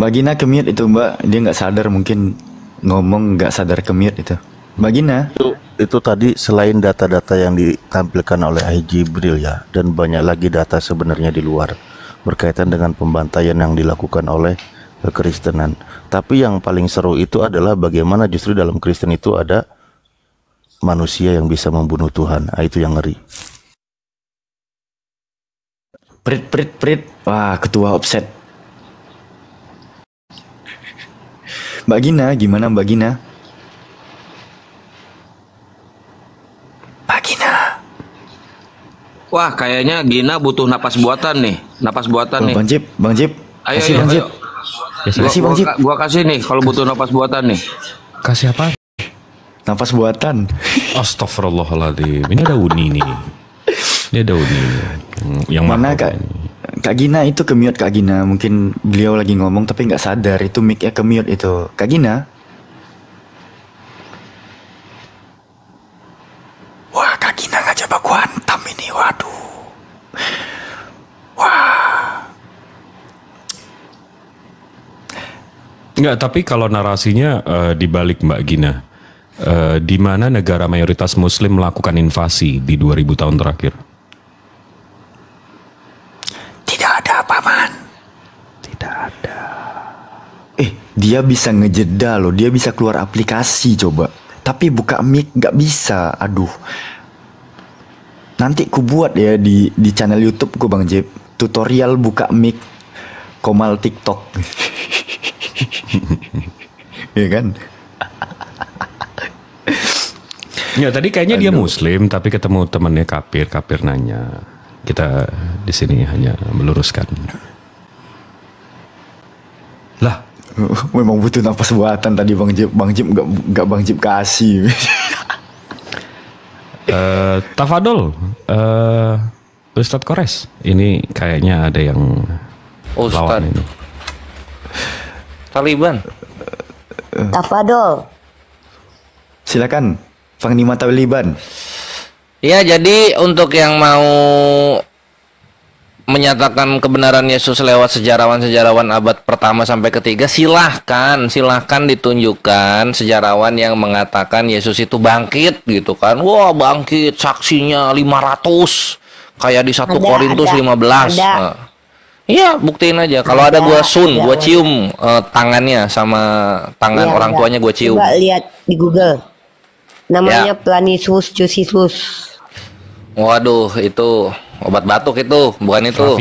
S13: Mbak Gina ke-mute itu Mbak, dia nggak sadar mungkin ngomong nggak sadar ke-mute itu. Mbak Gina?
S7: Itu tadi selain data-data yang ditampilkan oleh Jibril ya, dan banyak lagi data sebenarnya di luar berkaitan dengan pembantaian yang dilakukan oleh kekristenan. Tapi yang paling seru itu adalah bagaimana justru dalam Kristen itu ada manusia yang bisa membunuh Tuhan. Itu yang ngeri.
S13: Prit. Wah, ketua offset. Mbak Gina, gimana Mbak Gina?
S16: Wah, kayaknya Gina butuh napas buatan nih.
S13: Bang Jip.
S16: Ayo.
S13: Kasih Bang Jip.
S16: Gua kasih nih kalau butuh napas buatan nih.
S14: Kasih apa?
S13: Napas buatan.
S14: Astagfirullahaladzim. Ini ada Uni nih. Yang
S13: mana Kak Gina itu ke-mute Kak Gina. Mungkin beliau lagi ngomong tapi nggak sadar itu mic-nya ke-mute itu. Kak Gina. Wah, Kak Gina nggak coba gua hantam ini. Waduh. Wah.
S14: Enggak, tapi kalau narasinya dibalik Mbak Gina, di mana negara mayoritas Muslim melakukan invasi di 2000 tahun terakhir?
S13: Tidak ada apa, Man. Tidak ada. Dia bisa ngejeda loh. Dia bisa keluar aplikasi coba. Tapi buka mic nggak bisa. Aduh. Nanti ku buat ya di channel YouTube ku Bang Jeb. Tutorial buka mic Komal TikTok. Iya kan?
S14: Ya tadi kayaknya dia Muslim tapi ketemu temannya kafir nanya. Kita di sini hanya meluruskan. Lah,
S13: memang butuh nafas buatan tadi Bang Jeb. Bang Jeb nggak Bang Jeb kasih.
S14: Tafadol, Ustadz Kores. Ini kayaknya ada yang lawan ini.
S5: Taliban.
S8: Tafadol.
S13: Silakan, Panglima Taliban.
S5: Ya, jadi untuk yang mau menyatakan kebenaran Yesus lewat sejarawan-sejarawan abad pertama sampai ketiga, silahkan ditunjukkan sejarawan yang mengatakan Yesus itu bangkit gitu kan. Wah, bangkit, saksinya 500 kayak di 1 Korintus 15. Iya, buktiin aja. Kalau ada gua cium tangannya sama tangan orang tuanya gua cium.
S8: Coba lihat di Google. Namanya Planisus Josephus.
S5: Waduh, itu obat batuk itu, bukan itu.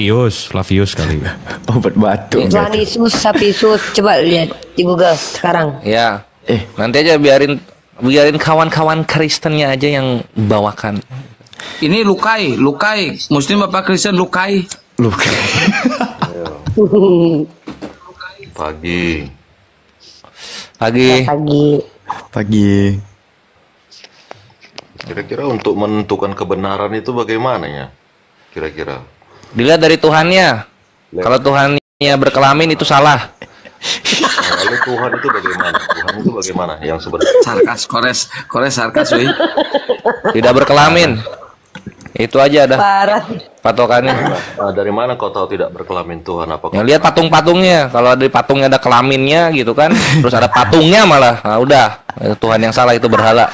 S14: Flavius kali.
S13: Obat batuk.
S8: Planisus Sapisus. Coba lihat di Google sekarang.
S5: Ya. Nanti aja biarin kawan-kawan Kristennya aja yang bawakan.
S16: Ini Lukai. Muslim apa Kristen Lukai?
S7: Pagi. Kira-kira untuk menentukan kebenaran itu bagaimana ya? Kira-kira.
S5: Dilihat dari Tuhannya. Kalau Tuhannya berkelamin itu salah.
S7: Lalu Tuhan itu bagaimana? Tuhan itu bagaimana? Yang sebenarnya.
S16: Sarkas, Kores sarkas, wih.
S5: Tidak berkelamin. Itu aja dah patokannya.
S7: Dari mana kau tahu tidak berkelamin Tuhan? Apa?
S5: Yang lihat patung-patungnya. Kalau di patungnya ada kelaminnya gitu kan, terus ada patungnya malah. Nah, udah Tuhan yang salah, itu berhala.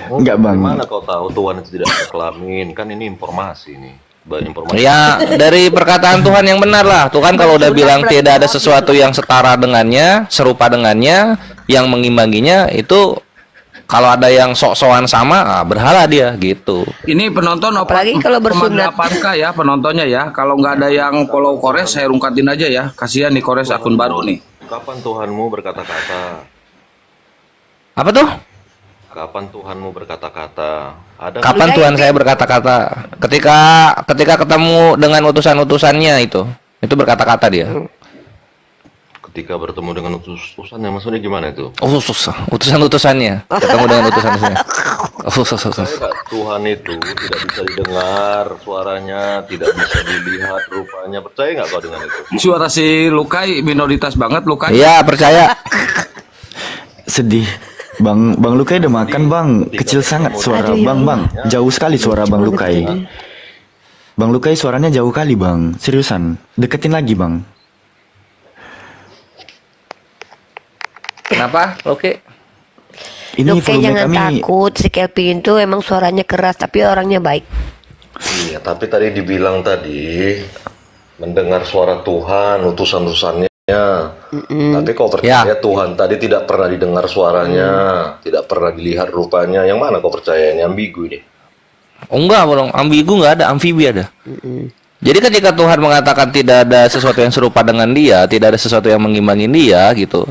S13: Enggak Bang.
S7: Mana kau tahu Tuhan itu tidak berkelamin? Kan ini informasi nih. Informasi.
S5: Ya, dari perkataan Tuhan yang benar lah. Tuhan kalau udah bilang tidak ada sesuatu yang setara dengannya, serupa dengannya, yang mengimbanginya, itu kalau ada yang sok-sokan sama, berhala dia gitu.
S16: Ini penonton
S8: apalagi kalau bersunat.
S16: Ya penontonnya ya. Kalau nggak ada yang follow Kores, saya rungkatin aja ya. Kasihan nih Kores akun baru nih.
S7: Kapan Tuhanmu berkata-kata?
S5: Apa tuh?
S7: Kapan Tuhanmu berkata-kata?
S5: Kapan Tuhan saya berkata-kata? Ketika ketemu dengan utusan-utusannya itu berkata-kata dia.
S7: Ketika bertemu dengan utusannya, maksudnya gimana itu?
S5: Utusan-utusannya ketemu dengan utusan-utusannya.
S7: Tuhan itu tidak bisa didengar suaranya, tidak bisa dilihat rupanya. Percaya nggak kau dengan itu?
S16: Suara si Lukai minoritas banget, Lukai.
S5: Iya, percaya.
S13: Sedih. Bang Lukai udah makan Bang. Kecil sangat suara Bang. Jauh sekali suara Bang Lukai. Bang Lukai suaranya jauh kali Bang. Seriusan. Deketin lagi Bang.
S5: Kenapa? Oke.
S13: Ini
S8: Lukai jangan takut. Si Kelvin itu emang suaranya keras tapi orangnya baik.
S7: Iya, tapi tadi dibilang tadi mendengar suara Tuhan, utusan-utusannya. Tapi kau percaya Tuhan tadi tidak pernah didengar suaranya, tidak pernah dilihat rupanya. Yang mana kau percaya? Ini ambigu ini.
S5: Oh, enggak, belum. Ambigu nggak ada, amfibi ada. Jadi ketika Tuhan mengatakan tidak ada sesuatu yang serupa dengan dia, tidak ada sesuatu yang mengimbangi dia gitu.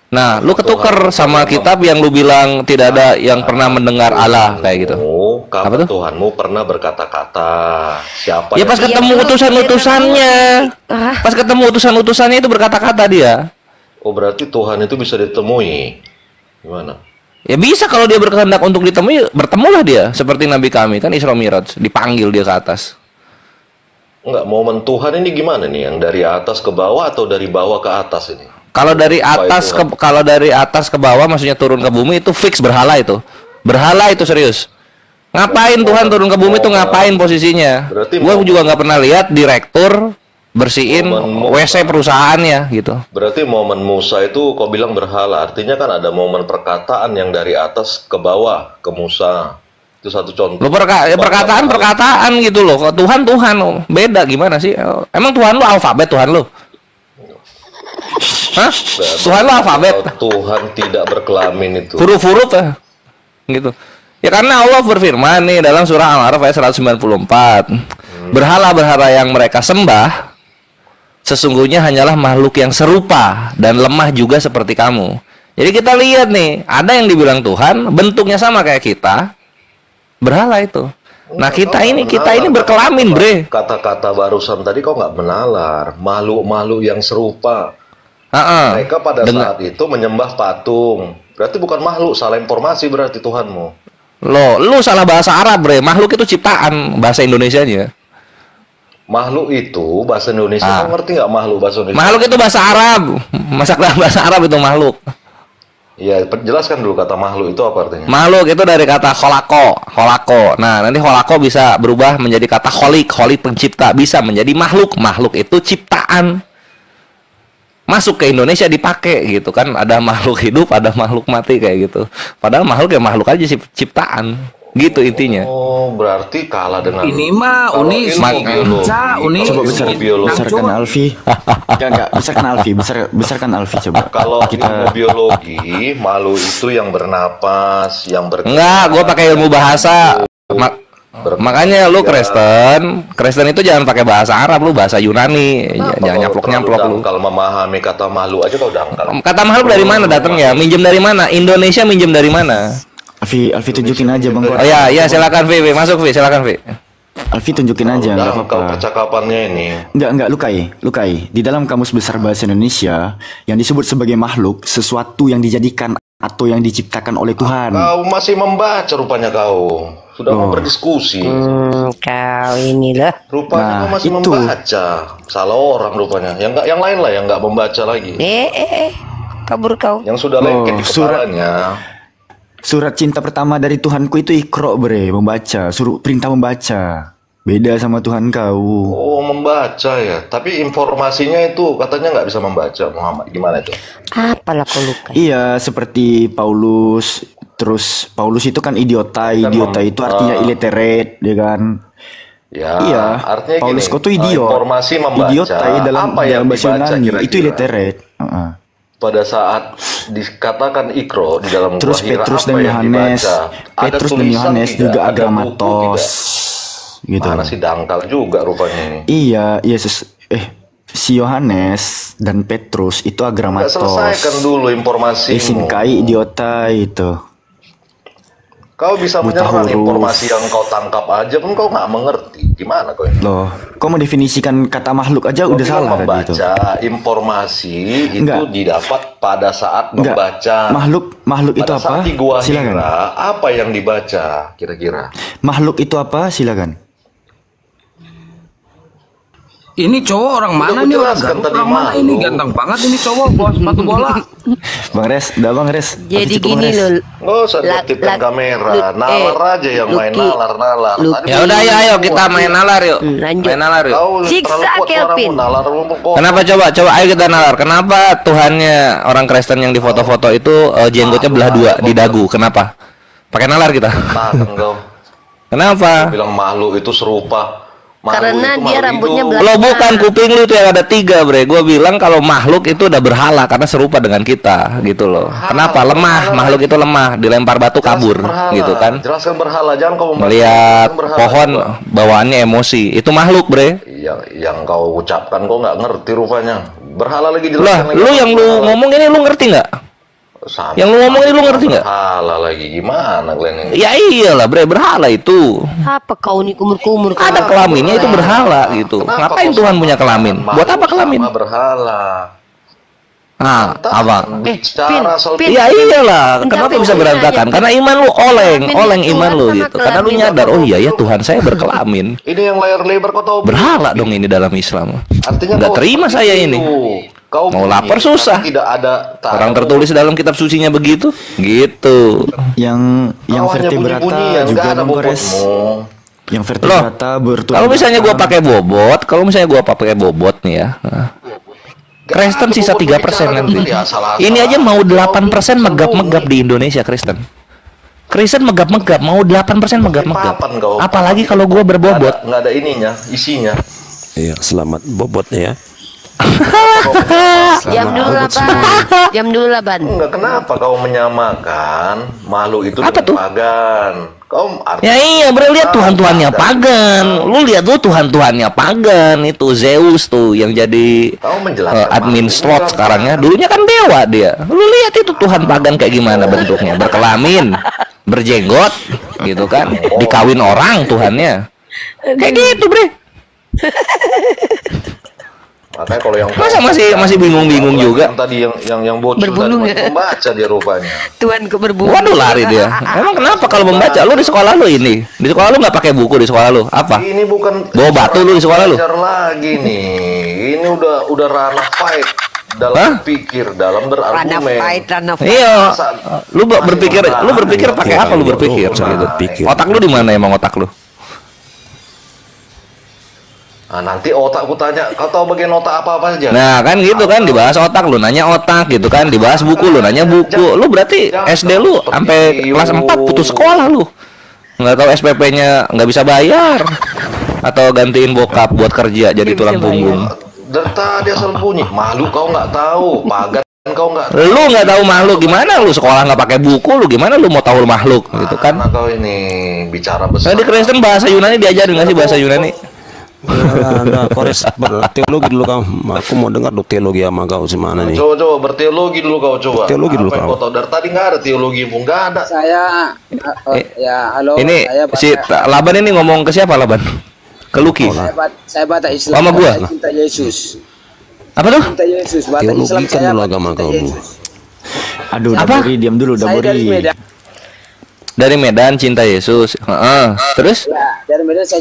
S5: Nah, lu ketuker sama kitab yang lu bilang tidak ada yang pernah mendengar Allah kayak gitu.
S7: Kapan Tuhanmu pernah berkata-kata? Siapa?
S5: Ya pas ketemu utusan-utusannya. Pas ketemu utusan-utusannya itu berkata-kata dia.
S7: Oh, berarti Tuhan itu bisa ditemui. Gimana?
S5: Ya bisa kalau dia berkehendak untuk ditemui, bertemulah dia. Seperti Nabi kami kan Isra Miraj, dipanggil dia ke atas.
S17: Enggak, momen Tuhan ini gimana nih? Yang dari atas ke bawah atau dari bawah ke atas ini?
S5: Kalau dari atas ke bawah maksudnya turun ke bumi itu fix berhala itu. Berhala itu serius. Ngapain Tuhan turun ke bumi itu ngapain posisinya? Gue juga nggak pernah lihat direktur bersihin WC perusahaannya gitu.
S17: Berarti momen Musa itu kau bilang berhala. Artinya kan ada momen perkataan yang dari atas ke bawah ke Musa. Itu satu contoh.
S5: Lo perkataan gitu loh. Kok Tuhan beda gimana sih? Emang Tuhan lo alfabet Tuhan lo? Hah? Tuhan lo alfabet?
S17: Tuhan tidak berkelamin itu.
S5: Huruf-huruf gitu. Ya karena Allah berfirman nih dalam surah Al-A'raf ayat 194. Berhala-berhala yang mereka sembah sesungguhnya hanyalah makhluk yang serupa dan lemah juga seperti kamu. Jadi kita lihat nih, ada yang dibilang Tuhan bentuknya sama kayak kita. Berhala itu. Nah kita ini berkelamin, bre.
S17: Kata-kata barusan tadi kau nggak menalar. Makhluk-makhluk yang serupa. Mereka pada saat itu menyembah patung. Berarti bukan makhluk, salah informasi berarti Tuhanmu.
S5: Lu salah bahasa Arab, bre. Makhluk itu ciptaan, bahasa Indonesianya.
S17: Makhluk itu bahasa Indonesia. Kau ngerti nggak makhluk bahasa Indonesia?
S5: Makhluk itu bahasa Arab. Bahasa Arab itu makhluk.
S17: Ya, jelaskan dulu kata makhluk itu apa artinya?
S5: Makhluk itu dari kata kholako. Nah, nanti kholako bisa berubah menjadi kata kholik pencipta, bisa menjadi makhluk. Makhluk itu ciptaan. Masuk ke Indonesia dipakai gitu kan, ada makhluk hidup, ada makhluk mati kayak gitu. Padahal makhluk ya makhluk aja sih, ciptaan. Gitu intinya.
S17: Oh, berarti kalah dengan
S16: ini mah Unis.
S13: Coba besarkan Alfi. Enggak, besarkan Alfi coba.
S17: Kalau ilmu biologi, makhluk itu yang bernapas, yang
S5: Enggak, gue pakai ilmu bahasa. Makanya lu Kristen itu jangan pakai bahasa Arab, lu bahasa Yunani. Jangan nyaplok-nyaplok lu.
S17: Kalau memahami kata makhluk aja kau dangkal.
S5: Kata makhluk dari mana datangnya? Minjem dari mana? Indonesia minjem dari mana?
S13: Alfi tunjukin aja Bang.
S5: Oh ya silakan Vi, masuk Vi, silakan Vi.
S13: Alfi tunjukin aja, enggak apa-apa.
S17: Percakapannya ini.
S13: Enggak Lukai. Di dalam Kamus Besar Bahasa Indonesia yang disebut sebagai makhluk sesuatu yang dijadikan atau yang diciptakan oleh Tuhan.
S17: Kau masih membaca rupanya kau. Sudah mau berdiskusi.
S8: Kau inilah.
S17: Rupanya kau masih membaca. Salah orang rupanya. Yang lain lah yang nggak membaca lagi.
S8: Kabur kau.
S17: Yang sudah lengket di kepalanya.
S13: Surat cinta pertama dari Tuhanku itu Iqra, bre, membaca, suruh perintah membaca. Beda sama Tuhan kau.
S17: Oh, membaca ya. Tapi informasinya itu katanya nggak bisa membaca, Muhammad. Gimana itu?
S8: Apalah kau luka?
S13: Iya, seperti Paulus. Terus Paulus itu kan idiota itu artinya illiterate, ya kan?
S17: Ya,
S13: iya.
S17: Artinya
S13: Paulus kau tuh idiot.
S17: Informasi membaca.
S13: Idiota dalam bahasa Yunani itu illiterate.
S17: Pada saat dikatakan Iqra di dalam
S13: terus Petrus dan Yohanes juga agramatos gitu.
S17: Mana sih dangkal juga rupanya ini.
S13: Iya, si Yohanes dan Petrus itu agramatos.
S17: Selesaikan dulu informasi.
S13: Sinkai idiota itu.
S17: Kau bisa menyerang informasi yang kau tangkap aja pun kau nggak mengerti. Gimana kau ini?
S13: Loh, kau mendefinisikan kata makhluk aja udah salah tadi itu.
S17: Membaca informasi itu didapat pada saat membaca.
S13: Makhluk itu apa?
S17: Silakan. Apa yang dibaca kira-kira?
S13: Makhluk itu apa? Silakan.
S16: Ini cowok orang mana nih, orang mana ini? Ganteng banget ini cowok bawa sepatu bola.
S13: Bang Res.
S8: Jadi gini loh.
S17: Oh, saya aktifkan kamera. Nalar aja yang main nalar.
S5: Ya udah ayo kita main nalar yuk. Main nalar yuk.
S8: Siksa Kelvin.
S5: Kenapa coba ayo kita nalar. Kenapa Tuhannya orang Kristen yang di foto-foto itu jenggotnya belah dua di dagu? Kenapa? Pakai nalar kita. Kenapa?
S17: Bilang makhluk itu serupa.
S8: Karena dia rambutnya belah.
S5: Lo bukan kuping lu itu yang ada 3, bre. Gue bilang kalau makhluk itu udah berhala karena serupa dengan kita, gitu loh. Kenapa? Lemah, makhluk itu lemah, dilempar batu kabur, gitu kan?
S17: Jelaskan berhala, jangan kau
S5: melihat pohon bawaannya emosi, itu makhluk, bre.
S17: Yang kau ucapkan kau nggak ngerti rupanya. Berhala lagi
S5: Lah,
S17: jelaskan.
S5: lu yang lu ngomong ini lu ngerti nggak? Yang lu ngomong ini lu ngerti nggak?
S17: Berhala lagi gimana kalian ini?
S5: Ya iyalah, bre, berhala itu.
S8: Apa kau nih kumur-kumur?
S5: Ada kelaminnya itu berhala gitu. Ngapain Tuhan punya kelamin? Buat apa kelamin?
S17: Berhala.
S5: Abang.
S17: Secara
S5: Iya iyalah. Kenapa bisa berantakan? Karena iman lu oleng iman lu gitu. Karena lu nyadar, oh iya ya Tuhan saya berkelamin.
S17: Ini yang layar lebar kau tahu.
S5: Berhala dong ini dalam Islam.
S17: Artinya
S5: nggak terima saya ini.
S17: Kau
S5: mau lapar susah.
S17: Tidak ada
S5: orang tertulis dalam kitab sucinya begitu. Gitu.
S13: Yang vertebrata juga Bangkores. Yang vertebrata berturut.
S5: Kalau misalnya gua pakai bobot nih ya. Kristen sisa 3% nanti. Ini aja mau 8% megap-megap di Indonesia Kristen. Kristen megap-megap mau 8% megap-megap. Apalagi kalau gua berbobot.
S17: Nggak ada ininya, isinya.
S18: Iya, selamat bobotnya ya.
S8: Diam dulu lah Ban.
S17: Enggak, kenapa kau menyamakan makhluk itu dengan pagan? Kau
S5: ya iya, lihat Tuhan-Tuhannya pagan. Lu lihat tuh Tuhan-Tuhannya pagan itu Zeus tuh yang jadi admin slot sekarang ya. Dulunya kan dewa dia. Lu lihat itu Tuhan pagan kayak gimana bentuknya, berkelamin, berjenggot gitu kan. Dikawin orang Tuhannya. Kayak gitu, Bre.
S17: Makanya kalau yang
S5: masih bingung-bingung juga.
S17: Yang tadi yang bocor tadi membaca dia rupanya.
S8: Tuhan kok berbulu.
S5: Waduh, lari dia. Emang kenapa kalau membaca? Lu di sekolah lu ini. Di sekolah lu nggak pakai buku di sekolah lu. Apa?
S17: Ini bukan
S5: bawa batu lu di sekolah lu.
S17: Lagi nih. Ini udah ranah fight dalam berpikir, dalam berargumen.
S5: Iya. Lu berpikir pakai apa lu berpikir gitu. Otak lu di mana emang otak lu?
S17: Nah, nanti otak aku tanya, kau tahu bagian otak apa aja?
S5: Nah kan gitu kan, dibahas otak lu nanya otak gitu kan, dibahas buku lu nanya buku. Lu berarti SD lu sampai kelas 4 putus sekolah lu. Nggak tahu SPP-nya nggak bisa bayar atau gantiin bokap buat kerja jadi tulang punggung.
S17: Dari tadi asal bunyi, makhluk kau nggak tahu, pagan kau nggak.
S5: Lu nggak tahu makhluk gimana? Lu sekolah nggak pakai buku, lu gimana lu mau tahu makhluk gitu kan?
S17: Nah, kau ini bicara besar.
S5: Nah, di Kristen bahasa Yunani diajarin nggak sih bahasa Yunani?
S18: Nah, Kores berteologi dulu kau. Aku mau dengar dulu teologi sama kau semana nih.
S17: Coba berteologi dulu kau coba.
S18: Teologi dulu kau.
S17: Tahu dari tadi nggak ada teologi pun nggak ada.
S15: Saya ya halo.
S5: Ini si Laban ini ngomong ke siapa Laban? Ke Luki.
S15: Saya baca Islam.
S5: Sama gua.
S15: Saya cinta Yesus.
S5: Apa tuh?
S15: Cinta Yesus. Baca
S18: Teologi
S15: Islam
S18: kan
S15: saya.
S18: dulu agama kau.
S13: Aduh, Dabori diam dulu Dabori.
S5: Dari Medan cinta Yesus. Terus?
S15: Ya, dari Medan saya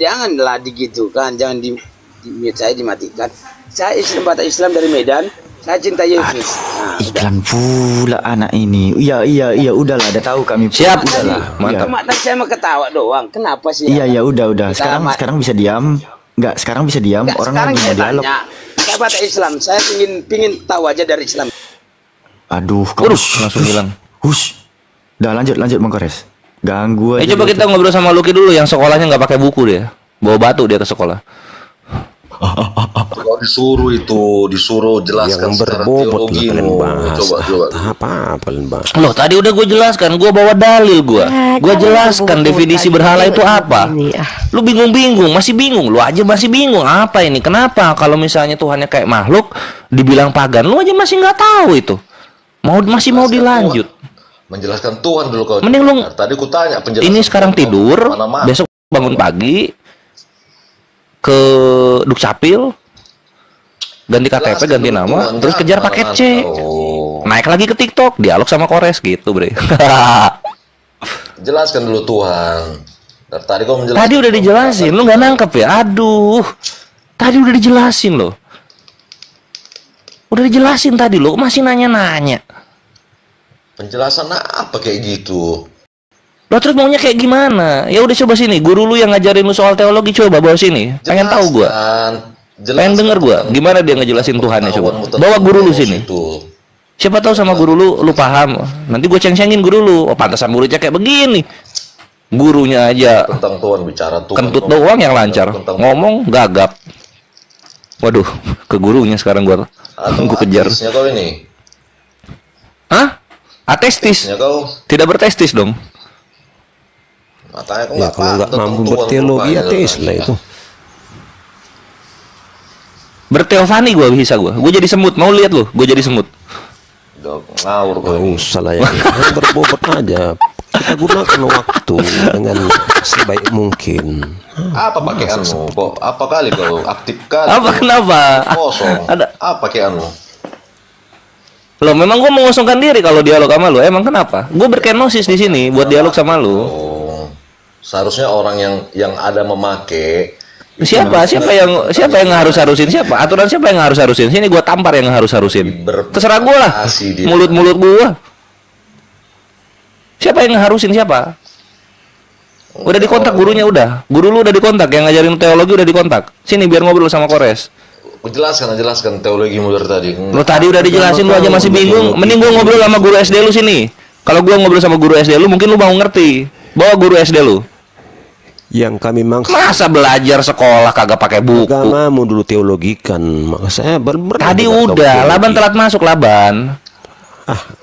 S15: janganlah digitukan, jangan di mute saya dimatikan. Saya baca Islam dari Medan. Saya cinta Yesus. Nah,
S13: iklan pula anak ini. Iya, udahlah, udah tahu kami.
S5: Siap.
S15: Mantap. Tadi saya mau ketawa doang. Kenapa sih?
S13: Iya, udah. Sekarang bisa diam. Enggak, sekarang bisa diam. Orang lagi mau dialog.
S15: Saya baca Islam. Saya pingin tahu aja dari Islam.
S13: Aduh,
S5: langsung bilang.
S13: Udah lanjut Bang Kores. Ganggu aja.
S5: Coba kita ngobrol sama Luki dulu yang sekolahnya nggak pakai buku dia. Bawa batu dia ke sekolah.
S17: Kalau disuruh jelaskan
S18: yang berbobot
S17: coba.
S18: Apa bahas?
S5: Loh, tadi udah gue jelaskan, gue bawa dalil gue jelaskan definisi berhala itu apa. Lu bingung, masih bingung. Lu aja masih bingung apa ini? Kenapa kalau misalnya Tuhannya kayak makhluk dibilang pagan, lu aja masih nggak tahu itu. Masih mau dilanjut.
S17: Menjelaskan Tuhan dulu kau.
S5: Mending lu
S17: tadi ku tanya penjelasan.
S5: Ini sekarang tidur, besok bangun pagi ke Dukcapil, ganti KTP, ganti nama, terus kejar paket C. Naik lagi ke TikTok, dialog sama Kores gitu, Bre.
S17: Jelaskan dulu Tuhan. Tadi kau menjelaskan.
S5: Tadi udah dijelasin, lu nggak nangkep ya? Aduh. Tadi udah dijelasin loh. Udah dijelasin tadi lo, masih nanya-nanya.
S17: Penjelasan apa kayak gitu?
S5: Lo terus maunya kayak gimana? Ya udah coba sini, guru lu yang ngajarin lu soal teologi coba bawa sini. Pengen tahu gua. Pengen denger gua. Gimana dia ngejelasin Tuhannya coba. Bawa guru lu sini. Siapa tahu sama guru lu paham. Nanti gua ceng-cengin guru lu. Oh, pantasan muridnya kayak begini. Gurunya aja
S17: tentang Tuhan bicara Tuhan.
S5: Kentut doang yang lancar. Ngomong gagap. Waduh, ke gurunya sekarang gua kejar.
S17: Kau ini.
S5: Hah? Atestis? Tidak bertestis dong.
S18: Ya kalau nggak mampu berteologi ateis lah itu.
S5: Berteofani gue bisa gue jadi semut. Mau lihat lo? Gue jadi semut.
S17: Ngawur gue.
S18: Salah ya. Berbobot aja. Kita gunakan waktu dengan sebaik mungkin.
S17: Apa pakaianmu? Kok apa kali kau aktif kali?
S5: Apa kenapa?
S17: Kosong. Apa pakaianmu?
S5: Loh, memang gue mengosongkan diri kalau dialog sama lu. Emang kenapa? Gue berkenosis di sini buat dialog sama lu.
S17: Seharusnya orang yang ada memake
S5: Siapa yang harusin siapa? Aturan siapa yang harusin? Sini gue tampar yang harusin. Terserah gue lah. Mulut gue. Siapa yang harusin siapa? Udah dikontak gurunya udah. Guru lu udah dikontak, yang ngajarin teologi udah dikontak. Sini biar ngobrol sama Kores.
S17: Jelaskan teologimu dari tadi.
S5: Lu tadi udah dijelasin, lu aja masih bingung. Mending gua ngobrol sama guru SD lu sini. Kalau gua ngobrol sama guru SD lu, mungkin lu mau ngerti. Bawa guru SD lu.
S18: Yang kami maksud,
S5: masa belajar sekolah kagak pakai buku?
S18: Agamamu dulu teologikan. Maka saya
S5: tadi udah, Laban telat masuk Laban.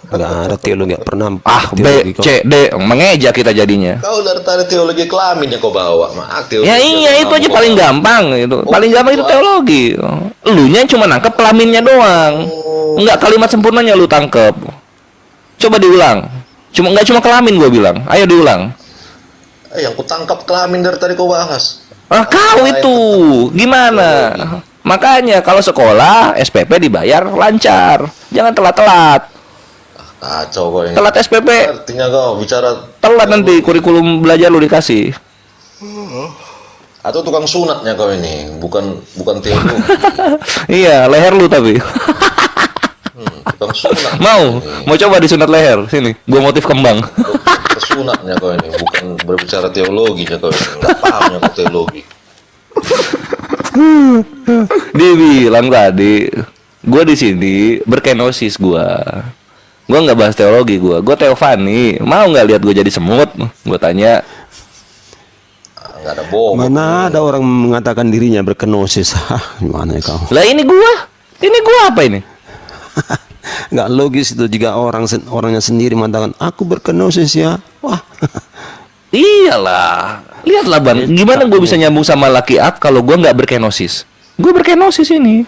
S18: Nggak ada teologi, nggak pernah.
S5: B, C, D, mengeja kita jadinya.
S17: Kau dari tadi teologi kelamin yang kau bawa,
S5: ya iya itu aja paling gampang itu. Paling gampang itu teologi. Elunya cuma nangkep kelaminnya doang. Enggak, kalimat sempurnanya lu tangkep. Coba diulang. Enggak cuma kelamin gua bilang. Ayo diulang.
S17: Yang ku tangkap kelamin dari tadi kau bahas.
S5: Kau itu gimana? Makanya kalau sekolah SPP dibayar lancar. Jangan telat-telat.
S17: Kacau kau ini.
S5: Telat SPP.
S17: Artinya kau bicara
S5: telat nanti kurikulum belajar lu dikasih.
S17: Atau tukang sunatnya kau ini, bukan teologi.
S5: Iya, leher lu tapi.
S17: Tukang sunat.
S5: Mau coba disunat leher sini. Gua motif kembang.
S17: Sunatnya kau ini, bukan berbicara teologinya kau ini. Enggak pahamnya kau teologi.
S5: Dia bilang tadi, gua di sini berkenosis gua. Gue nggak bahas teologi, gue Teofani. Mau nggak lihat gue jadi semut? Gue tanya.
S17: Nggak ada bohong.
S18: Mana ada orang mengatakan dirinya berkenosis? Gimana ya kau?
S5: Lah ini gue apa ini?
S18: Nggak logis itu jika orangnya sendiri mengatakan aku berkenosis ya. Wah.
S5: Iyalah. Lihatlah Bang, gimana gue bisa nyambung sama laki ak kalau gue nggak berkenosis? Gue berkenosis ini.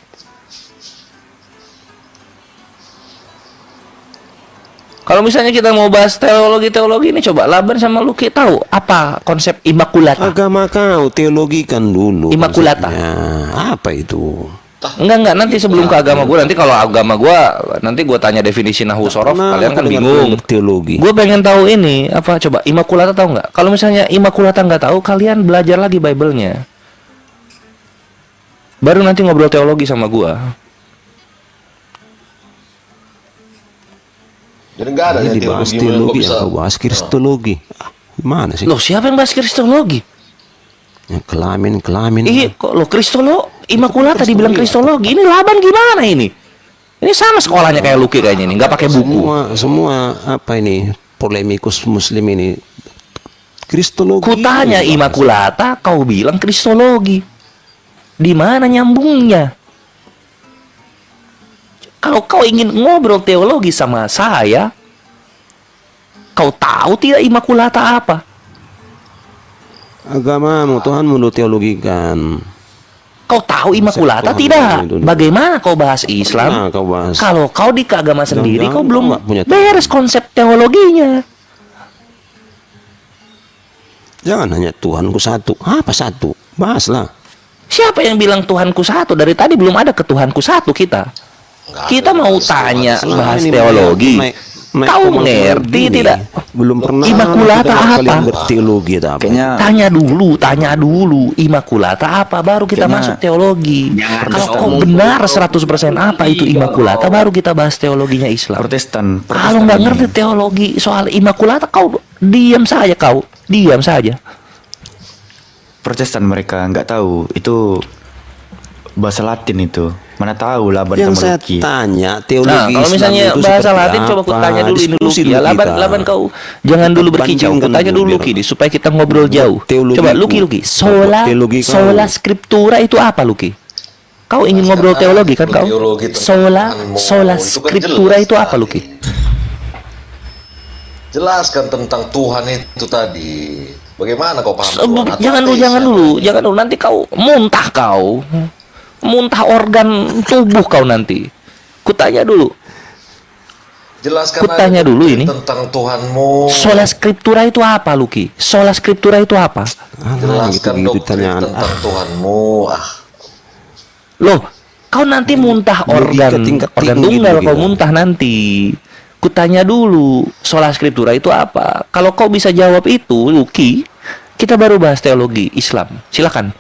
S5: Kalau misalnya kita mau bahas teologi ini, coba Laban sama Luki tahu apa konsep imakulata?
S18: Agama kau teologikan dulu.
S5: Imakulata.
S18: Apa itu?
S5: Enggak, nanti sebelum ke agama gue, nanti kalau agama gue, nanti gue tanya definisi nahwu sorof, kalian kan bingung.
S18: Teologi.
S5: Gue pengen tahu ini apa? Coba imakulata tahu nggak? Kalau misalnya imakulata nggak tahu, kalian belajar lagi Bible-nya. Baru nanti ngobrol teologi sama gue.
S17: Jadi nggak ada
S18: dibahas teologi atau bahas kristologi. Gimana sih?
S5: Loh, siapa yang bahas kristologi?
S18: Ya, kelamin.
S5: Iya, kok lo kristologi, imakulata dibilang kristologi. Ini Laban gimana ini? Ini sama sekolahnya kayak Luki kayaknya ini, nggak pakai buku.
S18: Semua apa ini? Polemikus muslim ini kristologi.
S5: Kutanya imakulata, kau bilang kristologi. Di mana nyambungnya? Kalau kau ingin ngobrol teologi sama saya, kau tahu tidak imakulata apa?
S18: Agamamu, Tuhanmu lu teologikan.
S5: Kau tahu imakulata tidak? Bagaimana kau bahas Islam? Kalau kau di keagama sendiri, kau belum beres konsep teologinya.
S18: Jangan hanya Tuhanku satu. Apa satu? Bahaslah.
S5: Siapa yang bilang Tuhanku satu? Dari tadi belum ada Tuhanku satu kita. Kita mau tanya bahas teologi. Kau ngerti tidak?
S18: Belum pernah.
S5: Imakulata apa?
S18: Berteologi apa?
S5: Tanya dulu. Imakulata apa? Baru kita masuk teologi. Kalau kau benar 100% apa itu imakulata, baru kita bahas teologinya Islam.
S13: Protestan
S5: Kalau nggak ngerti teologi soal imakulata, kau diam saja.
S13: Protestan mereka nggak tahu itu bahasa Latin itu. Mana tahu Laban
S18: yang
S13: sama
S18: saya
S13: Luki.
S18: Tanya teologi
S5: Islam. Kalau misalnya bahasa Latin, coba aku tanya dulu ini Luki. Ya, Laban kau jangan dulu berkicau. Aku tanya dulu Luki supaya kita ngobrol jauh. Coba Luki. Sola scriptura itu apa Luki? Kau ingin ngobrol teologi kan kau? Sola scriptura itu apa Luki?
S17: Jelaskan tentang Tuhan itu tadi. Bagaimana kau paham?
S5: Jangan dulu. Nanti kau muntah organ tubuh kau nanti. Kutanya dulu.
S17: Jelaskan
S5: dulu ini
S17: tentang Tuhanmu.
S5: Sola scriptura itu apa, Luki? Sola scriptura itu apa?
S17: Jelaskan doktrin tentang Tuhanmu.
S5: Loh, Kau nanti muntah organ tunggal, kau muntah nanti. Kutanya dulu, sola scriptura itu apa? Kalau kau bisa jawab itu, Lucky, kita baru bahas teologi Islam. Silakan.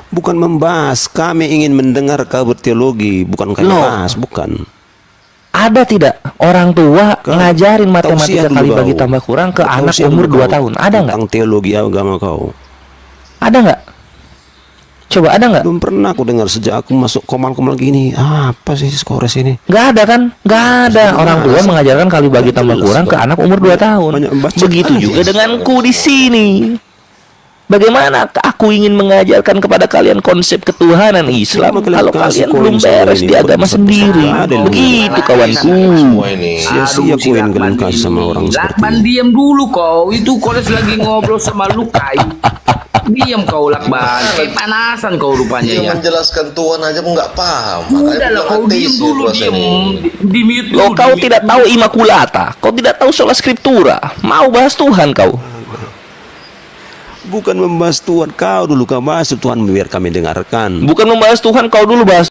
S18: Bukan membahas, kami ingin mendengar kau berteologi, bukan kami bahas, bukan.
S5: Ada tidak orang tua ngajarin matematika kali bagi tambah kurang ke anak umur 2 tahun? Ada nggak?
S18: Tentang teologi agama kau.
S5: Ada nggak? Coba ada nggak?
S18: Belum pernah aku dengar sejak aku masuk komal-komal gini. Apa sih skores ini?
S5: Nggak ada kan? Nggak ada. Orang tua mengajarkan kali bagi tambah kurang ke anak umur 2 tahun. Begitu juga denganku di sini. Bagaimana aku ingin mengajarkan kepada kalian konsep ketuhanan Islam kalau kalian belum beres di agama sendiri? Begitu kawanku.
S18: Sia-sia koin kalian kasih sama orang seperti
S16: Lakban diam dulu kau. Itu Kores lagi ngobrol sama Lukai. Diam kau Lakban. Kayak panasan kau rupanya ya.
S17: Menjelaskan Tuhan aja nggak paham.
S16: Udah lah kau diam dulu, diam. Di mute
S5: Loh, kau tidak tahu Immaculata, kau tidak tahu sola scriptura. Mau bahas Tuhan kau?
S18: Bukan membahas Tuhan, kau dulu kau bahas Tuhan biar kami dengarkan.
S5: Bukan membahas Tuhan, kau dulu bahas